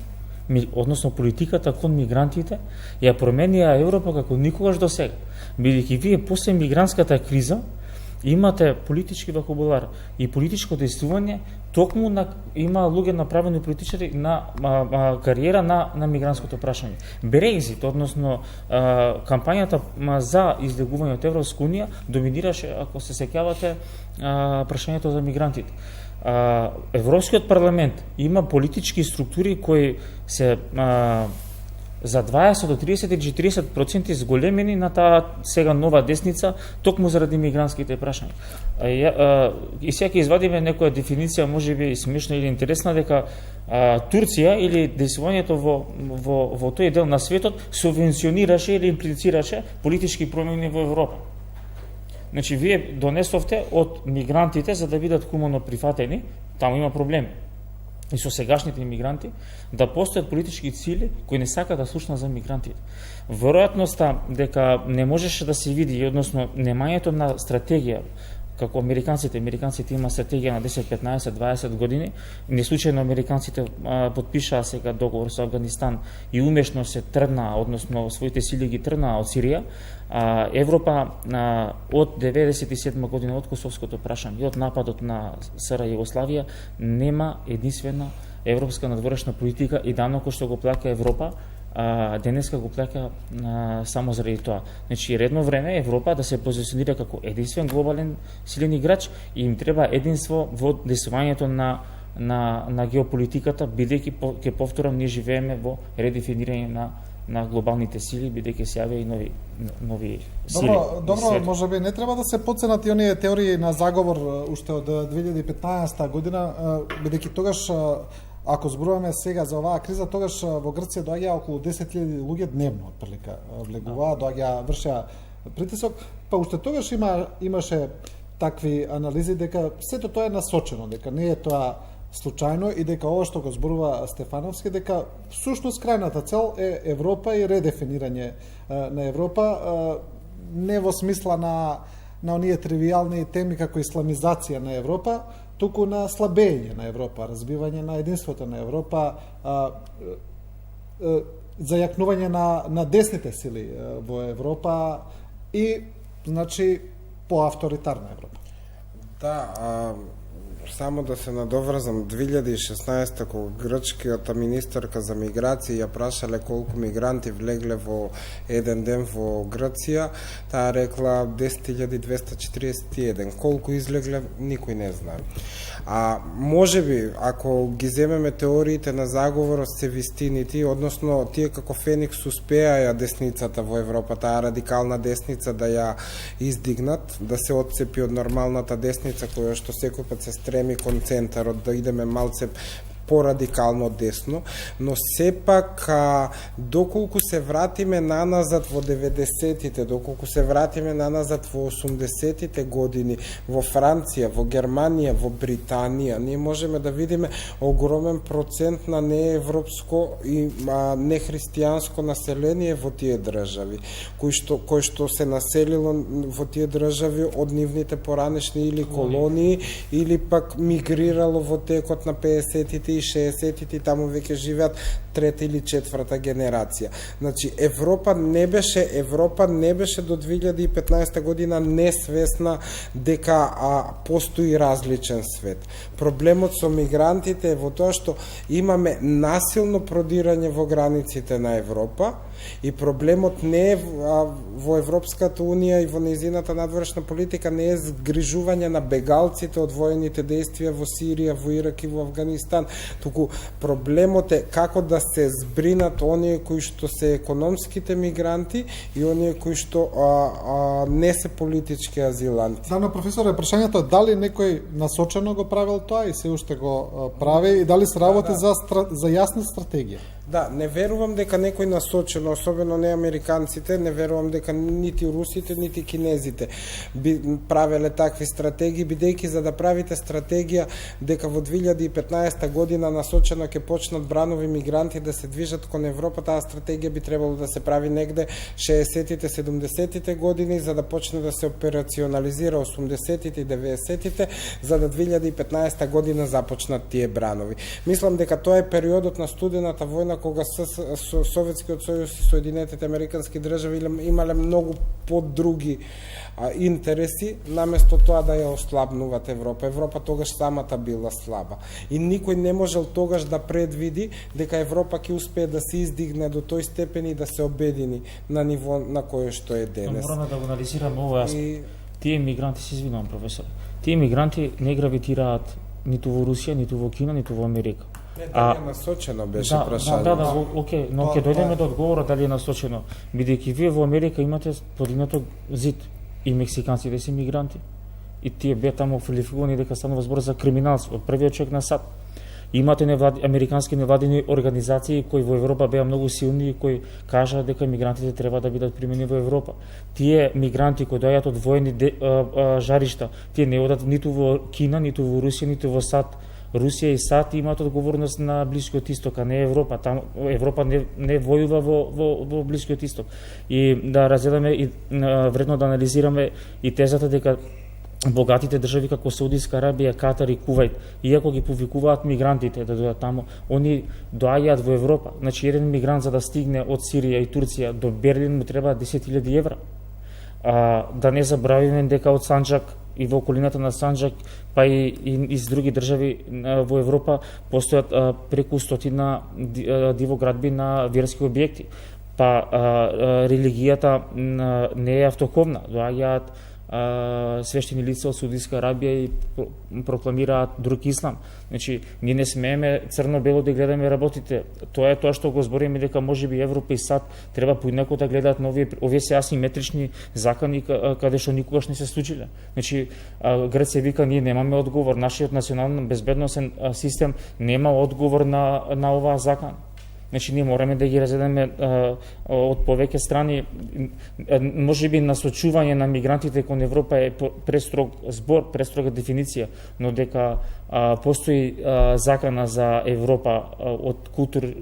односно политиката кон мигрантите, ја променија Европа како никогаш до сега. Бидејќи вие после мигрантската криза имате политички вокабулар и политичко действување, токму има луѓе направени политичари на кариера на мигрантското прашање. Брекзит, односно кампањата за излегување од Европска унија доминираше, ако се сеќавате, прашањето за мигрантите. Европскиот парламент има политички структури кои се за 20 до 30 или 40% зголемени на таа сега нова десница, токму заради мигрантските прашања. И сега ќе извадиме некоја дефиниција, можеби смешна или интересна, дека Турција или действувањето во тој дел на светот субвенционираше или имплицираше политички промени во Европа. Значи, вие донесовте од мигрантите за да бидат хумано прифатени, таму има проблеми. И со сегашните имигранти, да постојат политички цели кои не сакаат да слушнат за мигрантите. Веројатноста дека не можеше да се види, односно немањето на стратегија, како американците има стратегија на 10, 15, 20 години, не случајно американците подпишаа сега договор со Афганистан и умешно се тргнаа, односно своите сили ги тргнаа од Сирија. Европа од 97 година, од косовското прашање и од нападот на СР Југославија, нема единствена европска надворешна политика и данок кој што го плаќа Европа, денеска го плаќа само заради тоа. Значи, редно време Европа да се позиционира како единствен глобален силен играч и им треба единство во действувањето на геополитиката, бидејќи, ќе повторам, ние живееме во редефинирање на глобалните сили, бидејќи се јавија и нови сили. Добро, можеби не треба да се подценат и оние теории на заговор уште од 2015 година, бидејќи тогаш, ако зборуваме сега за оваа криза, тогаш во Грција доаѓа околу 10.000 луѓе дневно, отприлика, влегуваа, вршеа притисок, па уште тогаш имаше такви анализи дека сето тоа е насочено, дека не е тоа случајно и дека ова што го зборува Стефановски, дека всушност крајната цел е Европа и редефинирање на Европа, не во смисла на оние тривијални теми како исламизација на Европа, туку на слабење на Европа, разбивање на единството на Европа, зајакнување на десните сили во Европа и, значи, поавторитарна Европа. Да, само да се надоврзам, 2016 кога грчкиот министерка за миграција ја прашале колку мигранти влегле во еден ден во Грција, таа рекла 10.241. Колку излегле, никој не знае. Можеби, ако ги земеме теориите на заговорот, се вистините, односно тие како Феникс успеаја десницата во Европа, таа радикална десница да ја издигнат, да се отцепи од нормалната десница која што секој пат се стреми кон центарот, да идеме малце порадикално десно, но сепак доколку се вратиме наназад во 90-тите, доколку се вратиме наназад во 80-тите години, во Франција, во Германија, во Британија, ние можеме да видиме огромен процент на неевропско и нехристијанско население во тие држави, кој што се населило во тие држави од нивните поранешни или колонии, или пак мигрирало во текот на 50-тите и 60-тите, таму веќе живеат трета или четврта генерација. Значи, Европа не беше до 2015 година несвесна дека постои различен свет. Проблемот со мигрантите е во тоа што имаме насилно продирање во границите на Европа и проблемот не е во Европската унија и во нејзината надворешна политика не е згрижување на бегалците од воените действија во Сирија, во Ирак и во Афганистан, туку проблемот е како да се збринат оние кои што се економските мигранти и оние кои што не се политички азиланти. Да, но професоре, прашањето е дали некој насочено го правил тоа и се уште го прави и дали се работи за јасна стратегија? Да, не верувам дека некој насочено, особено не американците, не верувам дека нити русите, нити кинезите би правеле такви стратегии, бидејќи за да правите стратегија дека во 2015 година насочено ќе почнат бранови мигранти да се движат кон Европа, таа стратегија би требало да се прави негде 60-тите, 70-тите години, за да почне да се операционализира 80-тите и 90-тите, за да 2015 година започнат тие бранови. Мислам дека тоа е периодот на студената војна кога Советскиот сојуз и Соединетите американски држави имале многу подруги интереси, наместо тоа да ја ослабнуваат Европа. Европа тогаш самата била слаба. И никој не можел тогаш да предвиди дека Европа ќе успее да се издигне до тој степен и да се обедини на ниво на кое што е денес. Мораме да го анализираме овој аспект. Тие мигранти, се извинувам професор, тие мигранти не гравитираат ниту во Русија, ниту во Кина, ниту во Америка. Не, дали е насочено беше прашање. Да, окей, но ќе дојдеме до одговорот дали е насочено, бидејќи вие во Америка имате подигнато зид и мексиканците се мигранти. И тие беа таму квалификувани дека станува збор за криминалство, првиот човек на САД. Имате американски невладини организации кои во Европа беа многу силни и кои кажаа дека мигрантите треба да бидат примени во Европа. Тие мигранти кои доаѓаат од воени жаришта, тие не одат ниту во Кина, ниту во Русија, ниту во САД. Русија и САД имаат одговорност на Блискиот Исток, а не Европа. Там Европа не војува во Блискиот Исток. И да разгледаме и вредно да анализираме и тезата дека богатите држави како Саудиска Арабија, Катар и Кувајт, иако ги повикуваат мигрантите да дојдат таму, они доаѓаат во Европа. Значи еден мигрант за да стигне од Сирија и Турција до Берлин му треба 10.000 евра. Да не забравиме дека од Санџак и во околината на Санџак, па и из други држави во Европа постојат преку 100 дивоградби на верски објекти. Па религијата не е автоховна, доаѓаат свештени лица од Саудиска Арабија и прокламираат друг ислам. Значи, ние не смееме црно-бело да гледаме работите. Тоа е тоа што го збориме дека можеби Европа и САД треба поинако да гледаат на овие се асиметрични закони каде што никогаш не се случиле. Значи, Грција вика ние немаме одговор, нашиот национален безбедносен систем нема одговор на оваа закон. Значи, ние мораме да ги разгледаме од повеќе страни. Можеби насочување на мигрантите кон Европа е престрог збор, престрога дефиниција, но дека постои закана за Европа од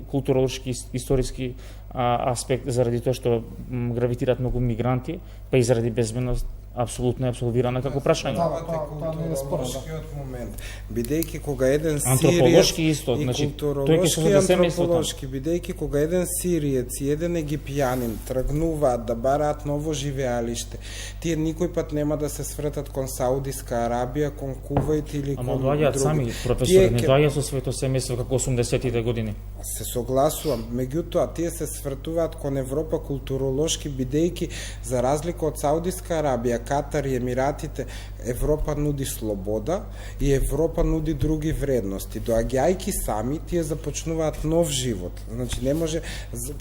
културолошки, историски аспект, заради тоа што гравитираат многу мигранти, па и заради безбедност, апсолутно е абсолвирана како прашање. Тоа не е спорно. Момент, бидејќи кога еден антрополошки исто, значи културолошки и антрополошки, бидејќи кога еден сириец и еден египјанин тргнуваат да бараат ново живеалиште, тие никој пат нема да се свртат кон Саудиска Арабија, кон Кувајт или кон други. Ама доаѓаат сами, професор, не доаѓаат со своето семејство како 80-тите години. Се согласувам, меѓутоа тие се свртуваат кон Европа културолошки, бидејќи за разлика од Саудиска Арабија, Катар и Емиратите, Европа нуди слобода и Европа нуди други вредности. Доаѓајќи сами, тие започнуваат нов живот. Значи, не може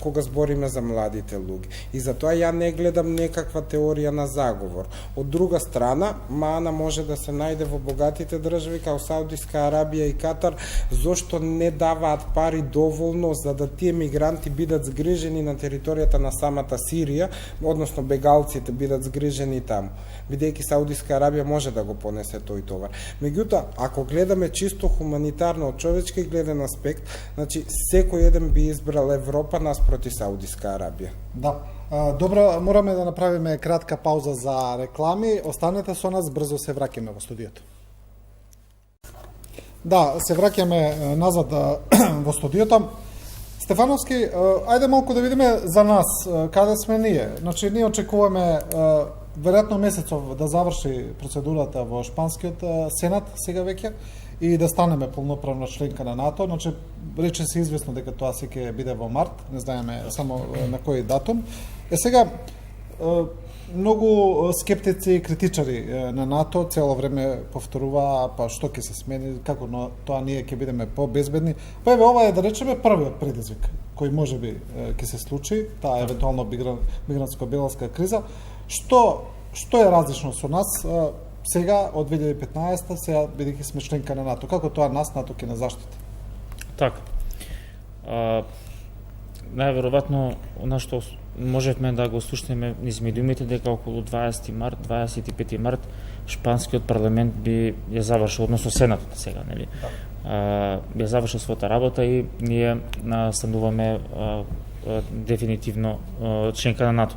кога збориме за младите луѓе. И затоа ја не гледам некаква теорија на заговор. Од друга страна, мана може да се најде во богатите држави, као Саудиска Арабија и Катар, зошто не даваат пари доволно за да тие мигранти бидат згрижени на територијата на самата Сирија, односно бегалците бидат згрижени таму. Бидејќи Саудиска Арабија може да го понесе тој товар. Меѓутоа, ако гледаме чисто хуманитарно од човечки гледен аспект, значи секој еден би избрал Европа наспроти Саудиска Арабија. Да. Добро, мораме да направиме кратка пауза за реклами. Останете со нас, брзо се враќаме во студиото. Да, се враќаме назад во студиото. Стефановски, ајде малку да видиме за нас, каде сме ние. Значи, ние очекуваме веројатно месецов да заврши процедурата во Шпанскиот Сенат сега веќе и да станеме полноправна членка на НАТО. Значи, рече се известно дека тоа ќе биде во март, не знаеме само на кој датум. Сега, многу скептици и критичари на НАТО цело време повторуваа, па што ќе се смени, како тоа ние ќе бидеме побезбедни. Па еве ова е, да речеме, првиот предизвик кој можеби ќе се случи, таа евентуално мигрантско-бегалска криза. Што е различно со нас сега од 2015 сега бидејќи сме членка на НАТО? Како тоа нас НАТО ќе не заштити? Така. Најверојатно она што можевме да го слушнеме низ медиумите дека околу 20 март, 25 март шпанскиот парламент би ја завршил, односно Сенатот сега, нели? Ја завршил својата работа и ние стануваме дефинитивно членка на НАТО.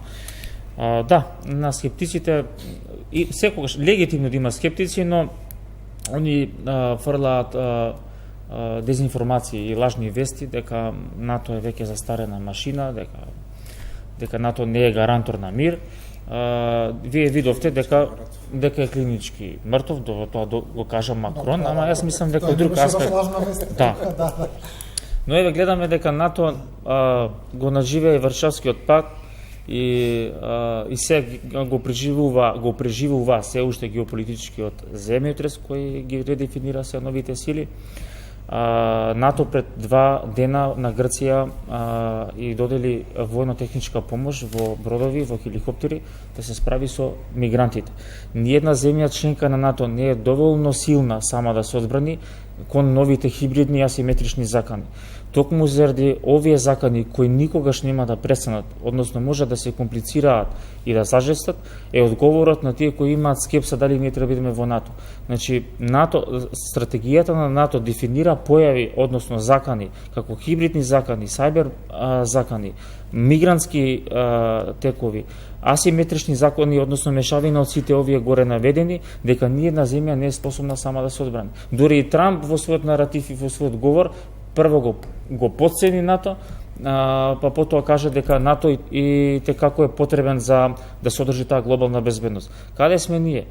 Да, на скептиците и секогаш легитимно да има скептици, но они фрлаат дезинформации и лажни вести дека НАТО е веќе застарена машина, дека НАТО не е гарантор на мир. Вие видовте дека е клинички мртов, тоа го кажа Макрон, ама јас мислам дека е друг аспект. Да. Но еве гледаме дека НАТО го наживеа и Варшавскиот пакт и се го преживува се уште геополитичкиот земјотрес кој ги редефинира се новите сили. НАТО пред 2 дена на Грција и додели војно-техничка помош во бродови, во хеликоптери, да се справи со мигрантите. Ниедна земја членка на НАТО не е доволно силна сама да се одбрани кон новите хибридни асиметрични закани. Токму заради овие закани кои никогаш нема да престанат, односно може да се комплицираат и да зажестат, е одговорот на тие кои имаат скепса дали ние треба да бидеме во НАТО. Значи, стратегијата на НАТО дефинира појави, односно закани, како хибридни закани, сајбер закани, мигрантски текови, асиметрични закони, односно мешавина од сите овие горе наведени, дека ниедна земја не е способна сама да се одбрани. Дури и Трамп во својот наратив и во својот говор прво го потцени НАТО, па потоа каже дека НАТО и како е потребен за да се одржи таа глобална безбедност. Каде сме ние?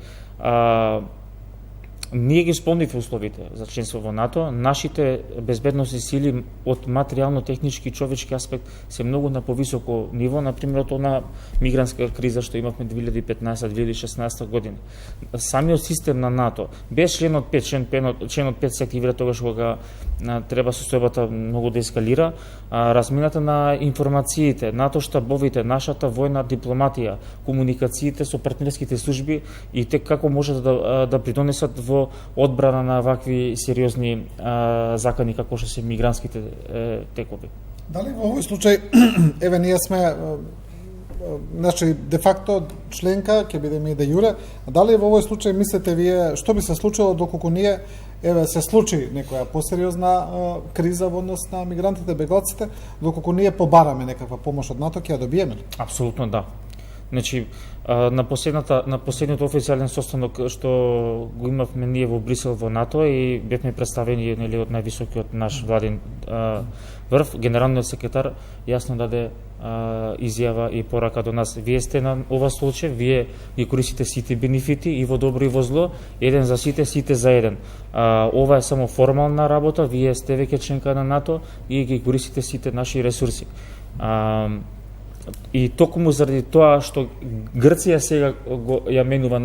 Ние ги исполнивме условите за членство во НАТО. Нашите безбедносни сили од материјално-технички и човечки аспект се многу на повисоко ниво, например од она мигрантска криза што имавме 2015-2016 година. Самиот систем на НАТО, без членот 5, членот 5 се активира тогаш кога треба состојбата многу да ескалира, размената на информациите, НАТО штабовите, нашата војна дипломатија, комуникациите со партнерските служби и како може да придонесат во одбрана на вакви сериозни закани како што се мигрантските текови. Дали во овој случај, еве ние сме значи де факто членка, ќе бидеме и де јуре, дали во овој случај мислите вие што би се случило доколку ние еве се случи некоја посериозна криза во однос на мигрантите, беглаците, доколку ние побараме некаква помош од НАТО, ќе ја добиеме ли? Апсолутно да. Значи, на последниот официјален состанок што го имавме ние во Брисел во НАТО и бевме представени нели од највисокиот наш владин врв, генералниот секретар јасно даде изјава и порака до нас. Вие сте на ова случај, вие ги користите сите бенефити и во добро и во зло, еден за сите, сите за еден. Ова е само формална работа, вие сте веќе членка на НАТО и ги користите сите наши ресурси. И токму заради тоа што Грција сега ја менува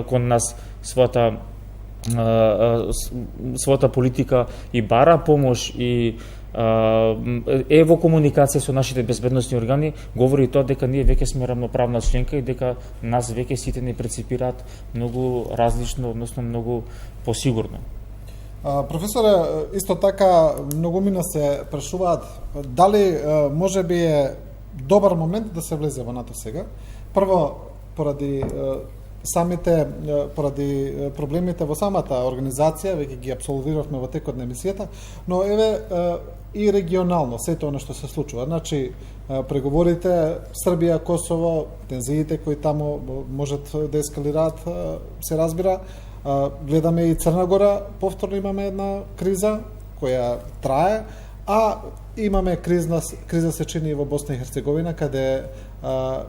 кон нас својата политика и бара помош и е во комуникација со нашите безбедносни органи, говори тоа дека ние веќе сме рамноправна членка и дека нас веќе сите не преципираат многу различно, односно многу посигурно. Професоре, исто така многумина се прашуваат дали може би е добар момент да се влезе во НАТО сега. Прво, поради проблемите во самата организација, веќе ги апсолвиравме во текот на емисијата, но еве и регионално сето она што се случува. Значи, преговорите Србија, Косово, тензиите кои таму можат да ескалираат, се разбира. Гледаме и Црна Гора, повторно имаме една криза која трае, а имаме криза се чини во Босна и Херцеговина, каде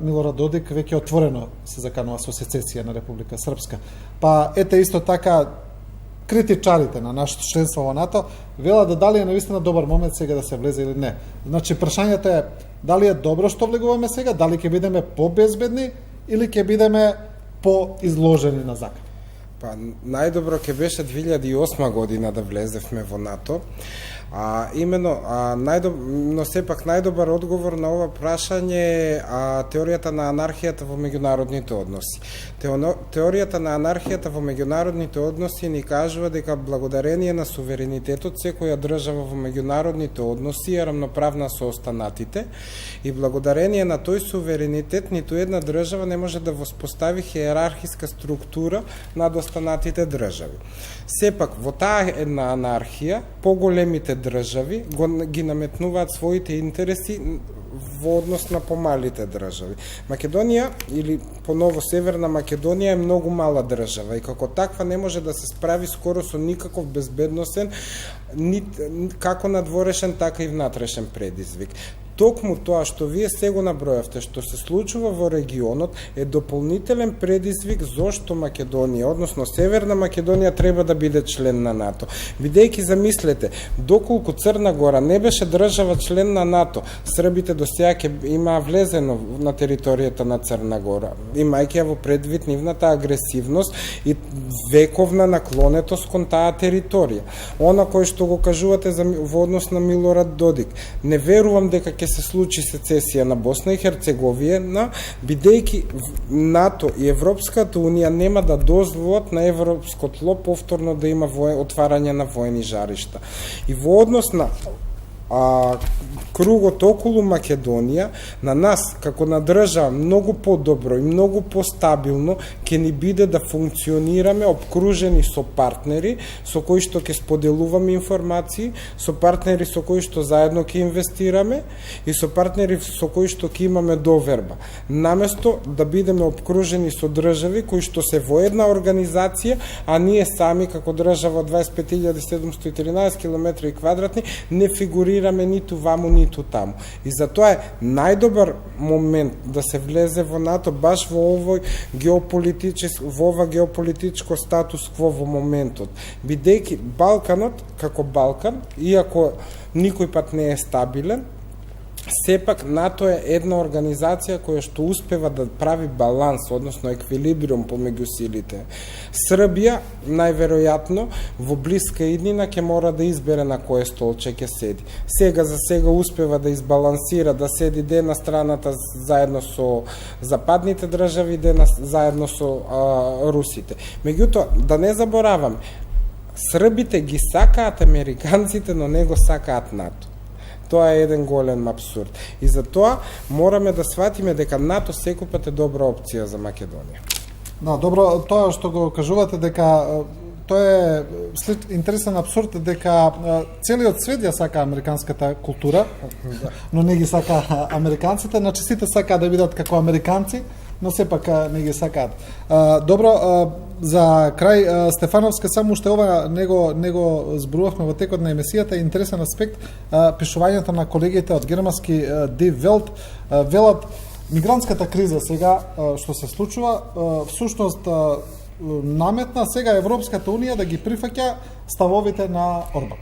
Милорад Додик веќе отворено се заканува со сецесија на Република Српска. Па ете исто така критичарите на нашето членство во НАТО велат да дали е навистина добар момент сега да се влезе или не. Значи прашањето е дали е добро што влегуваме сега, дали ќе бидеме побезбедни или ќе бидеме поизложени на закан? Па, најдобро ќе беше 2008 година да влезевме во НАТО. Но сепак најдобар одговор на ова прашање е теоријата на анархијата во меѓународните односи. Теоријата на анархијата во меѓународните односи ни кажува дека благодарение на суверенитетот секоја држава во меѓународните односи е рамноправна со останатите и благодарение на тој суверенитет ниту една држава не може да воспостави хиерархиска структура над останатите држави. Сепак во таа една анархија поголемите држави ги наметнуваат своите интереси во однос на помалите држави. Македонија, или поново Северна Македонија, е многу мала држава и како таква не може да се справи скоро со никаков безбедносен, како надворешен, така и внатрешен предизвик. Токму тоа што вие сега набројавте, што се случува во регионот, е дополнителен предизвик зошто Македонија, односно Северна Македонија, треба да биде член на НАТО. Бидејќи замислете, доколку Црна Гора не беше држава член на НАТО, србите до сега ќе имаа влезено на територијата на Црна Гора, имајќи ја во предвид нивната агресивност и вековна наклонетост кон таа територија. Она кој што го кажувате во однос на Милорад Додик, не верувам дека ќе се случи сецесија на Босна и Херцеговина, бидејќи НАТО и Европската Унија нема да дозволат на европско тло повторно да има отварање на воени жаришта. И во однос на кругот околу Македонија, на нас, како на држава, многу подобро и многу постабилно ќе ни биде да функционираме обкружени со партнери со кои што ќе споделуваме информации, со партнери со кои што заедно ќе инвестираме и со партнери со кои што ќе имаме доверба. Наместо да бидеме обкружени со држави кои што се во една организација, а ние сами како држава 25.713 км2 не фигурираме ниту ваму, ниту таму. И затоа е најдобар момент да се влезе во НАТО баш во ова геополитичко статус кво во моментот. Бидејќи Балканот, како Балкан, иако никој пат не е стабилен, сепак НАТО е една организација која што успева да прави баланс, односно еквилибриум помеѓу силите. Србија, најверојатно, во блиска иднина ќе мора да избере на кој столче ќе седи. Сега за сега успева да избалансира, да седи ден на страната заедно со западните држави, ден заедно со русите. Меѓутоа, да не забораваме, србите ги сакаат американците, но не го сакаат НАТО. Тоа е еден голем абсурд. И затоа мораме да сватиме дека НАТО секогаш е добра опција за Македонија. Да, добро, тоа што го кажувате дека тоа е интересен абсурд дека целиот свет ја сака американската култура, но не ги сака американците, значи сите сакаат да бидат како американци, но сепак не ги сакаат. Добро, за крај Стефановска, само уште ова него зборувавме во текот на емисијата, интересен аспект, пишувањето на колегите од германски Die Welt велат мигрантската криза сега што се случува, всушност наметна сега Европската Унија да ги прифаќа ставовите на Орбан.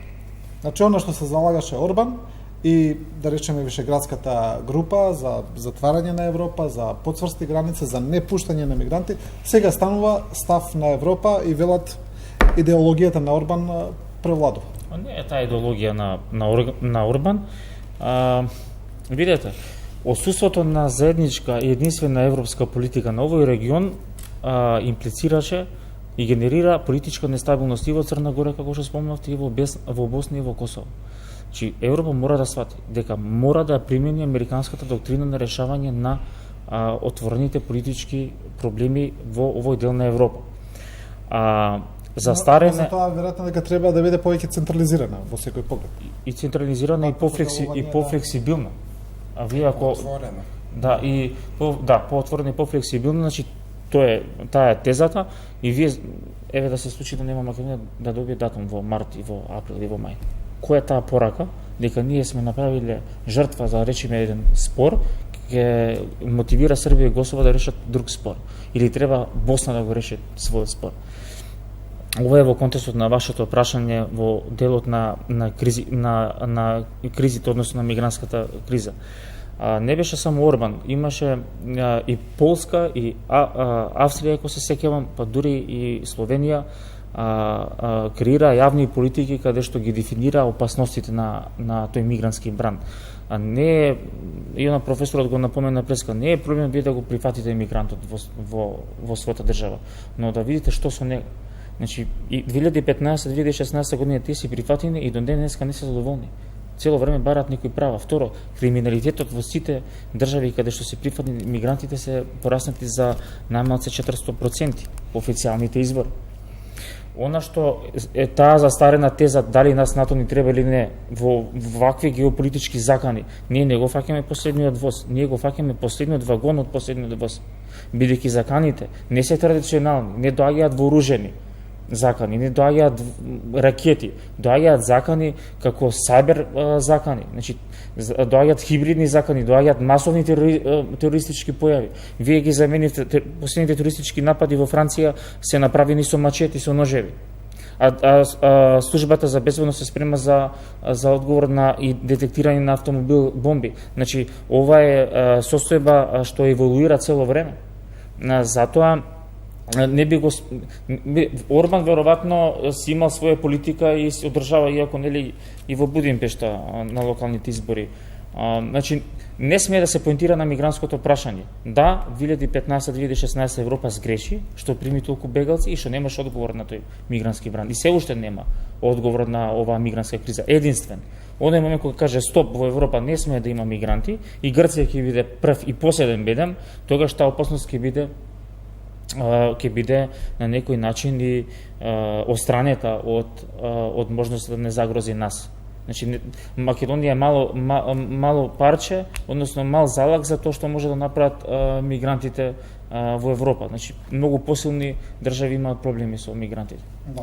Значи, она што се залагаше Орбан и, да речеме, Вишеградската група за затварање на Европа, за потврсти граници, за непуштање на мигранти, сега станува став на Европа и велат идеологијата на Орбан превладува. Не е таа идеологија на Орбан. Видете, отсуството на заедничка и единствена европска политика на овој регион имплицираше и генерира политичка нестабилност и во Црна Гора, како што спомнавте, и во Босна и во Косово. Значи, Европа мора да свати дека мора да примени американската доктрина на решавање на отворените политички проблеми во овој дел на Европа. Застарене... За тоа веројатно дека треба да биде повеќе централизирана во секој поглед. И централизирана и пофлексибилна. А вие ако отворена. Да, и поотворена и пофлексибилна, значи таа е тезата и вие еве да се случи да нема Македонија да добие датум во март и во април и во мај. Која е таа порака? Дека ние сме направиле жртва за, речеме, еден спор, ќе мотивира Србија и Косово да решат друг спор. Или треба Босна да го реши својот спор. Ова е во контекстот на вашето прашање во делот на кризите, односно на мигрантската криза. не беше само Орбан, имаше и Полска, и Австрија, ако се сеќавам, па дури и Словенија, креира јавни политики каде што ги дефинира опасностите на тој мигрантски бран. Не е, и на професорот го напомена преска, не е проблем вие да го прифатите мигрантот во својата држава, но да видите што со него. Значи, и 2015-2016 година тие си прифатени и до ден денеска не се задоволни. Цело време бараат некои права. Второ, криминалитетот во сите држави каде што се прифатени мигрантите се пораснати за најмалце 400% по официјалните извори. Она што е таа застарена теза дали нас НАТО ни треба или не во вакви геополитички закани, ние не го фаќаме последниот воз, ние го фаќаме последниот вагон од последниот воз. Бидејќи заканите не се традиционални, не доаѓаат вооружени закани, не доаѓаат ракети, доаѓаат закани како сајбер закани, значи доаѓаат хибридни закани, доаѓаат масовни терористички појави. Вие ги заменивте последните терористички напади во Франција се направени со мачети, со ножеви. Службата за безбедност се спрема за одговор на и детектирање на автомобил бомби. Значи ова е состојба што еволуира цело време. Затоа не би го Орбан веројатно си имал своја политика и се одржава, иако нели и во Будимпешта на локалните избори. Значи не смее да се поинтира на мигрантското прашање. Да, 2015-2016 Европа сгреши што прими толку бегалци и што немаше одговор на тој мигрантски бран. И се уште нема одговор на оваа мигрантска криза. Единствен. Оној момент кога каже стоп, во Европа не смее да има мигранти и Грција ќе биде прв и последен беден, тогаш таа опасност ќе биде на некој начин и остранета од можноста да не загрози нас. Значи Македонија е мало парче, односно мал залог за тоа што може да направат мигрантите во Европа. Значи многу посилни држави имаат проблеми со мигрантите. Да.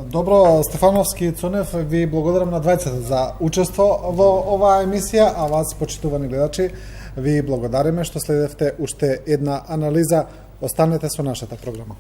Добро, Стефановски и Цунев, ви благодарам на двајцата за учество во оваа емисија, а вас, почитувани гледачи, ви благодариме што следевте уште една анализа. Останете со нашата програма.